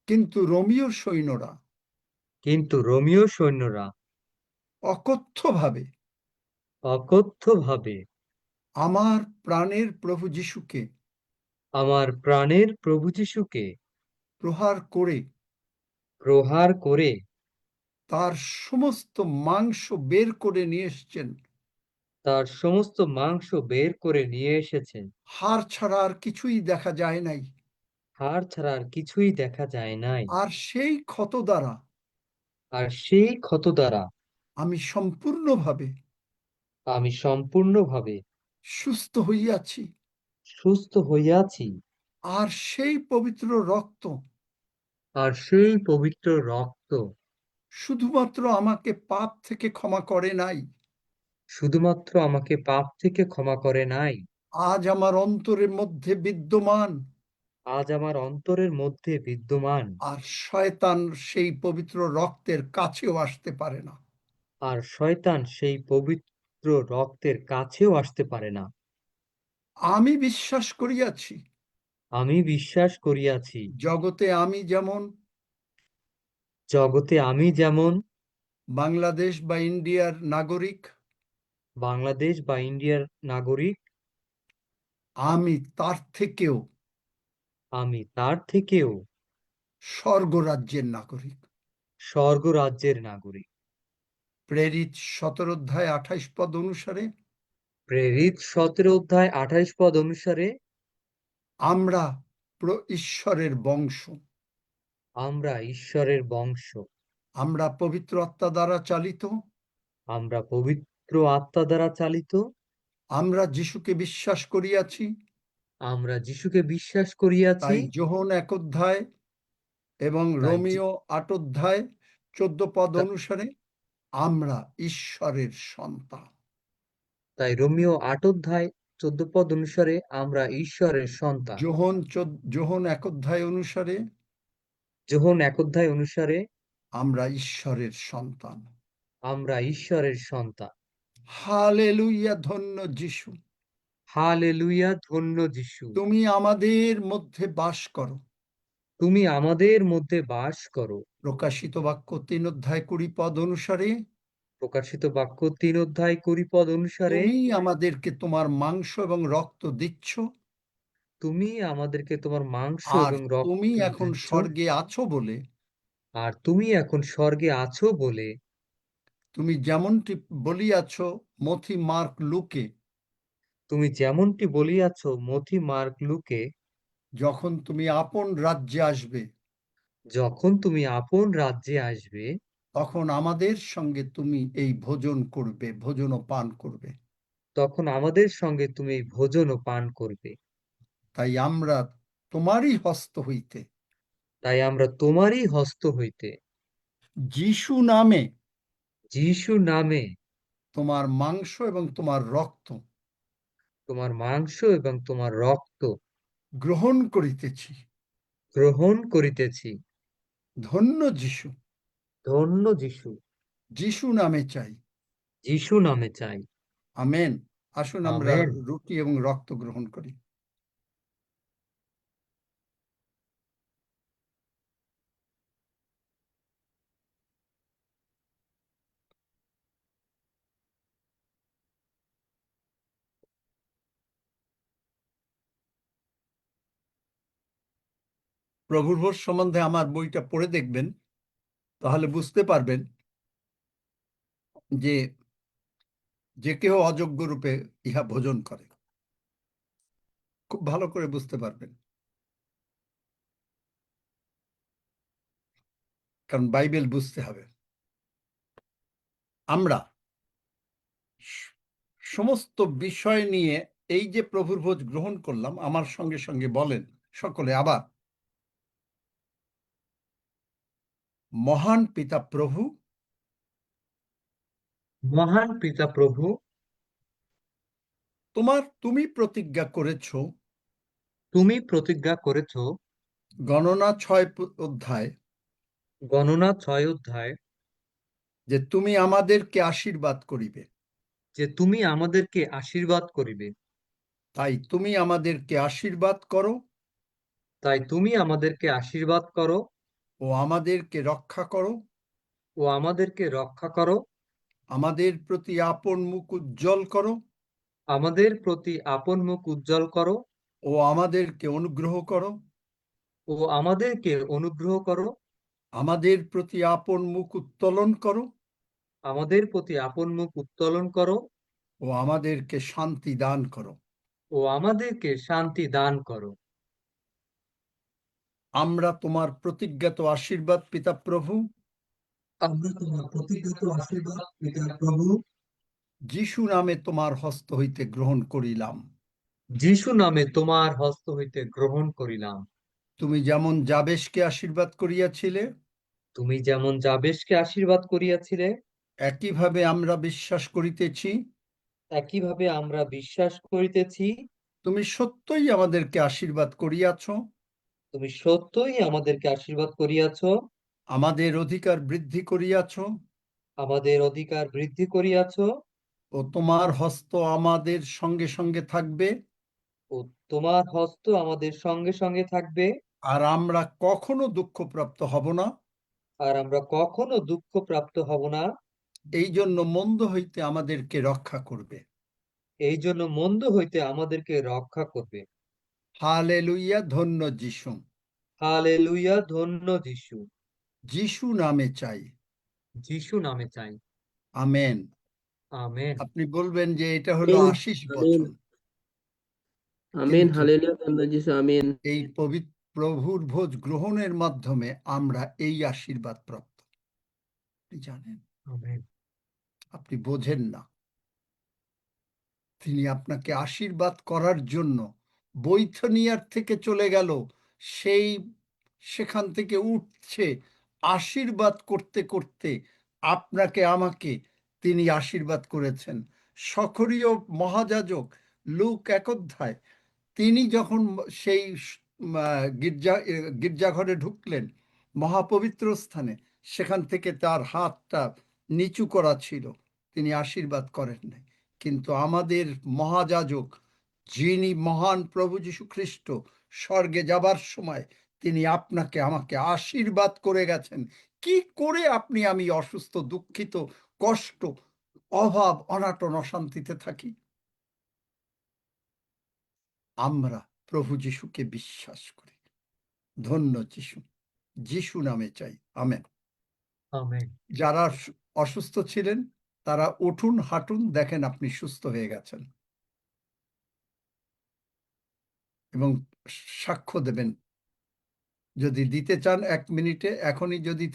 C: কিন্তু রোমীয় সৈন্যরা
A: কিন্তু রোমীয় সৈন্যরা
C: অকথ্যভাবে
A: অকথ্যভাবে
C: আমার প্রাণের প্রভু যিশুকে
A: আমার প্রাণের প্রভু যিশুকে
C: প্রহার করে
A: প্রহার করে
C: তার সমস্ত মাংস বের করে নিয়ে এসছেন।
A: তার সমস্ত মাংস বের করে নিয়ে এসেছেন।
C: হাড় ছাড়া আর কিছুই দেখা যায় নাই।
A: হাড় ছাড়া আর কিছুই দেখা যায় নাই।
C: আর সেই ক্ষত দ্বারা
A: আর সেই ক্ষত দ্বারা
C: আমি
A: সম্পূর্ণভাবে
C: সুস্থ হইয়াছি।
A: সুস্থ হইয়াছি।
C: আর সেই পবিত্র রক্ত
A: আর সেই পবিত্র রক্ত
C: শুধুমাত্র আমাকে পাপ থেকে ক্ষমা করে নাই,
A: শুধুমাত্র আমাকে পাপ থেকে ক্ষমা করে নাই,
C: আজ আমার অন্তরের মধ্যে বিদ্যমান।
A: আজ আমার অন্তরের মধ্যে বিদ্যমান।
C: আর শয়তান সেই পবিত্র রক্তের কাছেও আসতে পারে না।
A: আর শয়তান সেই পবিত্র রক্তের কাছেও আসতে পারে না।
C: আমি বিশ্বাস করিয়াছি
A: আমি বিশ্বাস করিয়াছি
C: জগতে আমি যেমন
A: জগতে আমি যেমন
C: বাংলাদেশ বা ইন্ডিয়ার নাগরিক,
A: বাংলাদেশ বা ইন্ডিয়ার নাগরিক,
C: আমি তার থেকেও স্বর্গরাজ্যের নাগরিক।
A: স্বর্গরাজ্যের নাগরিক।
C: প্রেরিত 17 অধ্যায় 28 পদ অনুসারে
A: প্রেরিত 17 অধ্যায় 28 পদ অনুসারে
C: আমরা ঈশ্বরের বংশ,
A: আমরা ঈশ্বরের বংশ,
C: আমরা পবিত্র আত্মা দ্বারা চালিত,
A: আমরা পবিত্র আত্মা দ্বারা চালিত,
C: আমরা যিশুকে বিশ্বাস করিয়াছি।
A: আমরা যিশুকে বিশ্বাস করিয়াছি।
C: তাই যোহন 1 অধ্যায় এবং
A: তাই
C: রোমিও 8 অধ্যায় 14 পদ
A: তা-
C: অনুসারে আমরা ঈশ্বরের সন্তান।
A: তাই রোমিও 8 অধ্যায় 14 পদ অনুসারে আমরা ঈশ্বরের সন্তান।
C: যোহন 1 অধ্যায় অনুসারে
A: যোহন 1 অধ্যায় অনুসারে
C: আমরা ঈশ্বরের সন্তান।
A: আমরা ঈশ্বরের সন্তান।
C: হালেলুয়া, ধন্য যিশু।
A: হালেলুয়া, ধন্য যিশু।
C: তুমি আমাদের মধ্যে বাস করো।
A: তুমি আমাদের মধ্যে বাস করো।
C: প্রকাশিত বাক্য 3 অধ্যায় 20 পদ অনুসারে
A: প্রকাশিত বাক্য 3 অধ্যায় 20 পদ অনুসারে
C: তুমি আমাদেরকে তোমার মাংস এবং রক্ত দিচ্ছ।
A: তুমি আমাদেরকে তোমার মাংস
C: আর
A: এবং রক্ত
C: তুমি এখন
A: দিচ্ছ।
C: স্বর্গে আছো বলে,
A: আর তুমি এখন স্বর্গে আছো বলে
C: তুমি যেমনটি বলিয়াছ মথি, মার্ক, লুকে,
A: তুমি যেমনটি বলিয়াছ মথি, মার্ক, লুকে,
C: যখন তুমি আপন রাজ্যে আসবে,
A: যখন তুমি আপন রাজ্যে আসবে,
C: তখন আমাদের সঙ্গে তুমি এই ভোজন করবে, ভোজন ও পান করবে।
A: তখন আমাদের সঙ্গে তুমি এই ভোজন ও পান করবে।
C: তাই আমরা তোমারই হস্ত হইতে,
A: তাই আমরা তোমারই হস্ত হইতে,
C: যিশু নামে,
A: যিশু নামে
C: তোমার মাংস এবং তোমার রক্ত
A: তোমার মাংস এবং তোমার রক্ত
C: গ্রহণ করিতেছি।
A: গ্রহণ করিতেছি।
C: ধন্য যিশু,
A: ধন্য যিশু,
C: যিশু নামে চাই।
A: যিশু নামে চাই।
C: আমেন। আসুন আমরা
A: আমেন।
C: রুটি এবং রক্ত গ্রহণ করি। প্রভুর ভোজ সম্বন্ধে আমার বইটা পড়ে দেখবেন, তাহলে বুঝতে পারবেন যে যে কেউ অযোগ্য রূপে ইহা ভোজন করে। খুব ভালো করে বুঝতে পারবেন, কারণ বাইবেল বুঝতে হবে। আমরা সমস্ত বিষয় নিয়ে এই যে প্রভুর ভোজ গ্রহণ করলাম, আমার সঙ্গে সঙ্গে বলেন সকলে আবার, মহান পিতা প্রভু,
A: মহান পিতা প্রভু,
C: তুমি প্রতিজ্ঞা করেছ
A: তুমি প্রতিজ্ঞা করেছ
C: গণনা 6 অধ্যায়,
A: গণনা 6 অধ্যায়,
C: যে তুমি আমাদেরকে আশীর্বাদ করিবে।
A: যে তুমি আমাদেরকে আশীর্বাদ করিবে।
C: তাই তুমি আমাদেরকে আশীর্বাদ করো
A: তাই তুমি আমাদেরকে আশীর্বাদ করো
C: ও আমাদেরকে রক্ষা করো,
A: ও আমাদেরকে রক্ষা করো,
C: আমাদের প্রতি আপন মুখ উজ্জ্বল করো
A: আমাদের প্রতি আপন মুখ উজ্জ্বল করো,
C: ও আমাদেরকে অনুগ্রহ করো,
A: ও আমাদেরকে অনুগ্রহ করো,
C: আমাদের প্রতি আপন মুখ উত্তোলন করো
A: আমাদের প্রতি আপন মুখ উত্তোলন করো,
C: ও আমাদেরকে শান্তি দান করো।
A: ও আমাদেরকে শান্তি দান করো।
C: আমরা তোমার প্রতিজ্ঞাত আশীর্বাদ পিতা প্রভু,
A: আমরা তোমার প্রতিজ্ঞাত আশীর্বাদ পিতা প্রভু,
C: যিশু নামে তোমার হস্ত হইতে গ্রহণ করিলাম।
A: যিশু নামে তোমার হস্ত হইতে গ্রহণ করিলাম।
C: তুমি যেমন যাবেশকে আশীর্বাদ করিয়াছিলে,
A: তুমি যেমন যাবেশকে আশীর্বাদ করিয়াছিলে,
C: একইভাবে আমরা বিশ্বাস করিতেছি
A: একইভাবে আমরা বিশ্বাস করিতেছি
C: তুমি সত্যই আমাদেরকে আশীর্বাদ করিয়াছ,
A: তুমি সত্যই আমাদেরকে আশীর্বাদ করিয়াছ,
C: আমাদের অধিকার বৃদ্ধি করিয়াছ,
A: আমাদের অধিকার বৃদ্ধি করিয়াছ,
C: ও তোমার হস্ত আমাদের সঙ্গে সঙ্গে থাকবে,
A: ও তোমার হস্ত আমাদের সঙ্গে সঙ্গে থাকবে,
C: আর আমরা কখনো দুঃখপ্রাপ্ত হব না।
A: আর আমরা কখনো দুঃখ প্রাপ্ত হব না।
C: এই জন্য মন্দ হইতে আমাদেরকে রক্ষা করবে।
A: এই জন্য মন্দ হইতে আমাদেরকে রক্ষা করবে।
C: হালেলুইয়া, ধন্য যিশু।
A: হালেলুয়া, ধন্য যিশু।
C: যিশু নামে চাই।
A: যিশু নামে চাই।
C: আমেন।
A: আমেন।
C: আপনি বলবেন যে এটা হলো
H: আমিন,
C: আশীষ
H: আমিন,
C: বচন,
H: আমিন,
C: কিন্তু
H: হালেলুয়া, ধন্য যিশু, আমিন।
C: এই পবিত্র প্রভুর ভোজ গ্রহণের মাধ্যমে আমরা এই আশীর্বাদ প্রাপ্ত। আপনি জানেন,
A: আমেন।
C: আপনি বোঝেন না, তিনি আপনাকে আশীর্বাদ করার জন্য বৈথনিয়ার থেকে চলে গেল, সেখান থেকে উঠছে, আশীর্বাদ করতে করতে আপনাকে আমাকে তিনি আশীর্বাদ করেছেন। সখরীয় মহাযাজক লুক 1 অধ্যায়, তিনি যখন সেই গির্জাঘরে ঢুকলেন, মহাপবিত্র স্থানে, সেখান থেকে তার হাতটা নিচু করা ছিল, তিনি আশীর্বাদ করেন নাই। কিন্তু আমাদের মহাযাজক, যিনি মহান প্রভু যীশু খ্রিস্ট, স্বর্গে যাবার সময় তিনি আপনাকে আমাকে আশীর্বাদ করে গেছেন। কি করে আমি অসুস্থ, দুঃখিত, কষ্ট, অভাব, অনাটন, অশান্তিতে থাকি? আমরা প্রভু যিশুকে বিশ্বাস করি। ধন্য যিশু, যিশু নামে চাই। আমেন।
A: আমেন।
C: যারা অসুস্থ ছিলেন তারা উঠুন, হাঁটুন, দেখেন আপনি সুস্থ হয়ে গেছেন। এবং সাক্ষ্য দেবেন। যদি দিতে চান 1 মিনিটে, এখনই যদি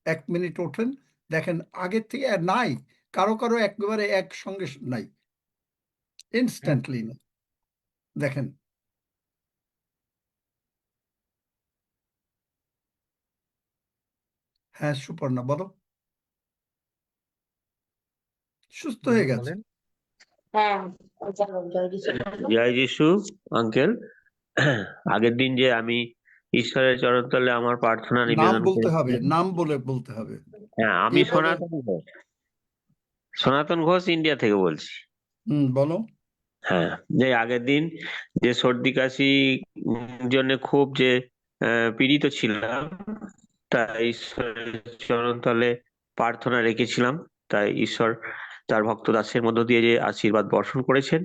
C: 1 মিনিট ওঠেন, দেখেন আগের থেকে আর নাই, কারো কারো একেবারে একসঙ্গে নাই, ইনস্ট্যান্টলি না। দেখেন হ্যাঁ সুপর্ণা বলো। সুস্থ হয়ে গেছে।
A: বলেন।
I: জয় যিশু আঙ্কেল। আগের দিন যে আমি ঈশ্বরের চরণতলে আমার প্রার্থনা
C: নাম
I: নিবেদন
C: বলতে হবে,
I: করেছিলাম।
C: নাম বলতে হবে।
I: হ্যাঁ, আমি
C: কে বলে?
I: সনাতন ঘোষ। সনাতন ঘোষ, ইন্ডিয়া থেকে বলছি।
C: বলো।
I: হ্যাঁ, যে আগের দিন যে সর্দি কাশি জন্য খুব যে পীড়িত ছিলাম, তাই ঈশ্বরের চরণতলে প্রার্থনা রেখেছিলাম। তাই ঈশ্বর তার ভক্ত দাসের মধ্য দিয়ে যে আশীর্বাদ বর্ষণ করেছেন,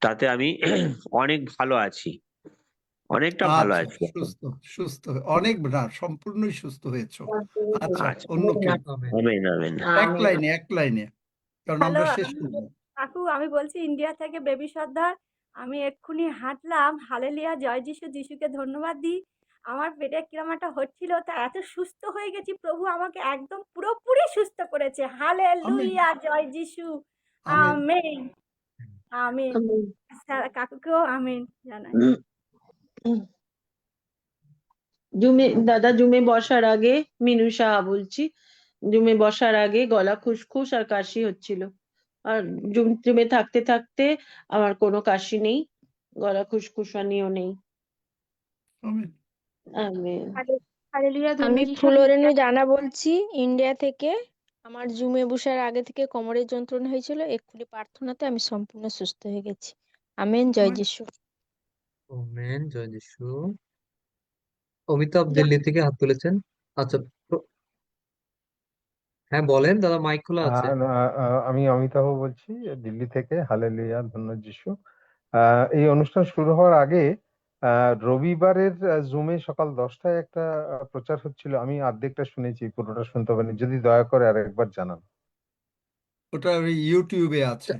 I: তাতে আমি অনেক ভালো আছি, অনেকটা ভালো
C: আচ্ছা,
I: আছি এখন।
C: সুস্থ সুস্থ অনেক না, সম্পূর্ণই সুস্থ হয়েছো। আচ্ছা,
I: আচ্ছা,
C: অন্য কেউ?
A: আমেন।
I: Amen amen.
C: এক লাইনে, কারণ
J: হ্যালো,
C: আমরা শেষ করবো।
J: কাকু আমি বলছি ইন্ডিয়া থেকে বেবি সর্দার। আমি এক্ষুনি হাঁটলাম, হালেলুয়া, জয় যিশু, যিশুকে ধন্যবাদ দিই। আমার পেটে কিরম একটা হচ্ছিল, তা এত সুস্থ হয়ে গেছি, প্রভু আমাকে একদম পুরোপুরি সুস্থ করেছে।
C: আমেন
J: হালেলুয়া, জয় যিশু।
C: আমেন।
J: Amen amen. স্যার কাকুকেও আমেন জানাই।
K: জুমে বসার আগে, মিনু সাহা বলছি। জুমে বসার আগে গলা খুসখুস আর কাশি হচ্ছিল, আর জুমে থাকতে থাকতে আমার কোনো কাশি নেই, গলা খুসখুসানিও নেই।
C: আমেন।
K: আমেন।
D: হালেলুয়া,
L: আমি
D: ধন্য যিশু।
L: ফুলরেনু জানা বলছি, ইন্ডিয়া থেকে। আমার জুমে বসার আগে থেকে কোমরের যন্ত্রণা হয়েছিল, এক্ষুনি প্রার্থনাতে আমি সম্পূর্ণ সুস্থ হয়ে গেছি। আমেন, জয়
C: আমেন।
L: যিশু।
A: আমেন, জয় যিশু। অমিতাভ দিল্লি থেকে হাত তুলেছেন। আচ্ছা, হ্যাঁ বলেন দাদা, মাইক খোলা আছে।
M: আমি অমিতাভ বলছি দিল্লি থেকে। হালেলুয়া, ধন্য যিশু। এই অনুষ্ঠান শুরু হওয়ার আগে রবিবারের জুমে সকাল 10টায় একটা প্রচার হচ্ছিল। আমি অর্ধেকটা শুনেছি, পুরোটা শুনতে পারিনি। যদি দয়া করে আরেকবার জানান।
C: ওটা ওই ইউটিউবে আছে।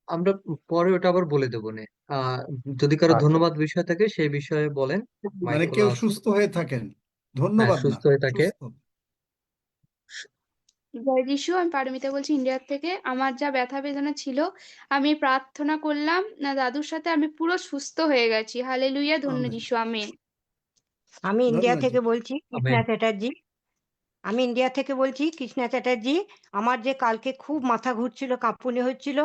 A: আমরা পরে ওটা আবার বলে দেবো নে। যদি কারো
M: আচ্ছা,
A: ধন্যবাদ বিষয় থাকে সেই বিষয়ে বলেন। মাইক
C: মানে
A: খোলা
C: কেউ
A: আছে।
C: সুস্থ হয়ে থাকেন,
A: হ্যাঁ,
C: ধন্যবাদ না,
A: সুস্থ হয়ে থাকে।
C: সুস্থ।
D: জয় যিশু, আমি পারমিতা বলছি ইন্ডিয়া থেকে। আমার যা ব্যথা বেদনা ছিল, আমি প্রার্থনা করলাম না দাদুর সাথে, আমি পুরো সুস্থ হয়ে গেছি। হালেলুয়া, ধন্য
C: আমেন।
D: যিশু, আমেন।
E: আমি ইন্ডিয়া
C: ধন্য
E: থেকে
C: যিশু।
E: বলছি,
A: আমেন।
E: কৃষ্ণা চ্যাটার্জি। আমি ইন্ডিয়া থেকে বলছি, কৃষ্ণা চ্যাটার্জি। আমার যে কালকে খুব মাথা ঘুরছিল, কাঁপুনি হচ্ছিল,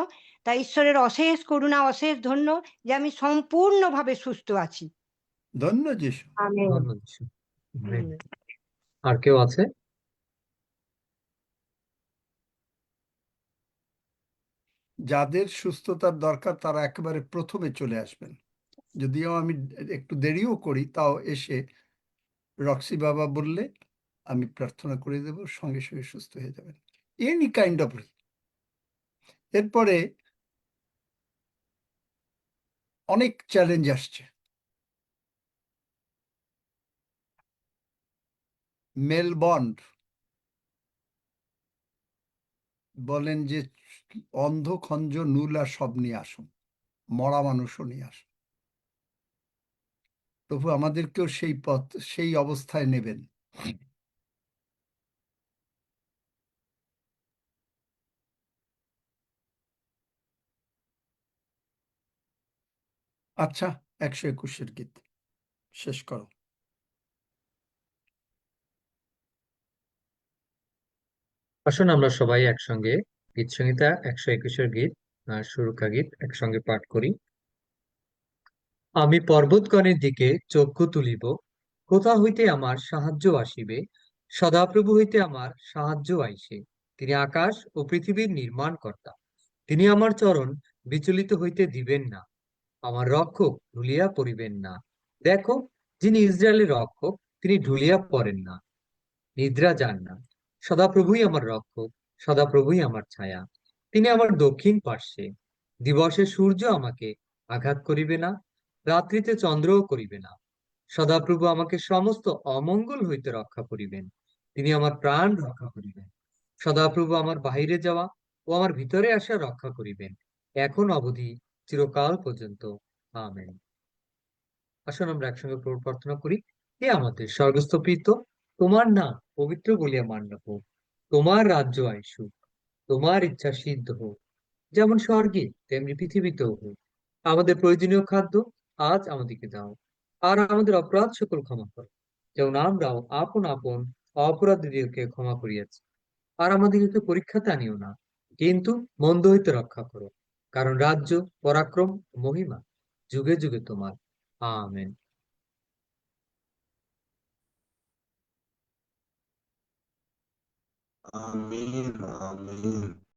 E: তাই ঈশ্বরের অশেষ করুণা, অশেষ ধন্য যে আমি সম্পূর্ণভাবে সুস্থ আছি।
C: ধন্য যিশু।
E: আমেন।
A: ধন্য যিশু। আমেন। আর কেউ আছে?
C: যাদের সুস্থতার দরকার তারা একেবারে প্রথমে চলে আসবেন। যদিও আমি একটু দেরিও করি, তাও এসে রক্সি বাবা বললে আমি প্রার্থনা করে দেব, সঙ্গে সঙ্গে সুস্থ হয়ে যাবেন। Any kind of. এরপরে অনেক চ্যালেঞ্জ আসছে। মেলবন্ড বলেন যে অন্ধ, খঞ্জ, নুল আর সব নিয়ে আসুন, মরা মানুষও নিয়ে আসুন। প্রভু আমাদেরকেও সেই পথ, সেই অবস্থায় নেবেন। আচ্ছা, 121 গীত শেষ করো।
A: আসুন আমরা সবাই একসঙ্গে গীত সংহিতা 121 গীত আর সুরকা গীত একসঙ্গে পাঠ করি। আমি পর্বতগণের দিকে চক্ষু তুলিব, কোথা হইতে আমার সাহায্য আসিবে? সদাপ্রভু হইতে আমার সাহায্য আইসে। তিনি আকাশ ও পৃথিবীর নির্মাণকর্তা। তিনি আমার চরণ বিচলিত হইতে দিবেন না, আমার রক্ষক ঢুলিয়া পড়িবেন না। দেখো, যিনি ইসরায়েলের রক্ষক, তিনি ঢুলিয়া পড়েন না, নিদ্রা যান না। সদাপ্রভুই আমার রক্ষক, সদাপ্রভুই আমার ছায়া। তিনি আমার দক্ষিণ পার্শ্বে। দিবসে সূর্য আমাকে আঘাত করিবে না, রাত্রিতে চন্দ্রও করিবে না। সদাপ্রভু আমাকে সমস্ত অমঙ্গল হইতে রক্ষা করিবেন। তিনি আমার প্রাণ রক্ষা করিবেন। সদাপ্রভু আমার বাহিরে যাওয়া ও আমার ভিতরে আসা রক্ষা করিবেন, এখন অবধি চিরকাল পর্যন্ত। আমেন। আসুন আমরা একসঙ্গে প্রার্থনা করি। হে আমাদের স্বর্গস্থ পিতা, তোমার নাম পবিত্র বলিয়া মান্য হোক, তোমার রাজ্য আইসুক, তোমার ইচ্ছা সিদ্ধ হোক, যেমন স্বর্গে তেমনি পৃথিবীতেও হোক। আমাদের প্রয়োজনীয় খাদ্য আজ আমাদেরকে দাও, আর আমাদের অপরাধ সকল ক্ষমা করো, যেমন আমরাও আপন আপন অপরাধীদেরকে ক্ষমা করিয়াছি। আর আমাদেরকে পরীক্ষাতে আনিও না, কিন্তু মন্দ হইতে রক্ষা করো, কারণ রাজ্য, পরাক্রম ও মহিমা যুগে যুগে তোমার। আমেন।
N: আমিন আমিন।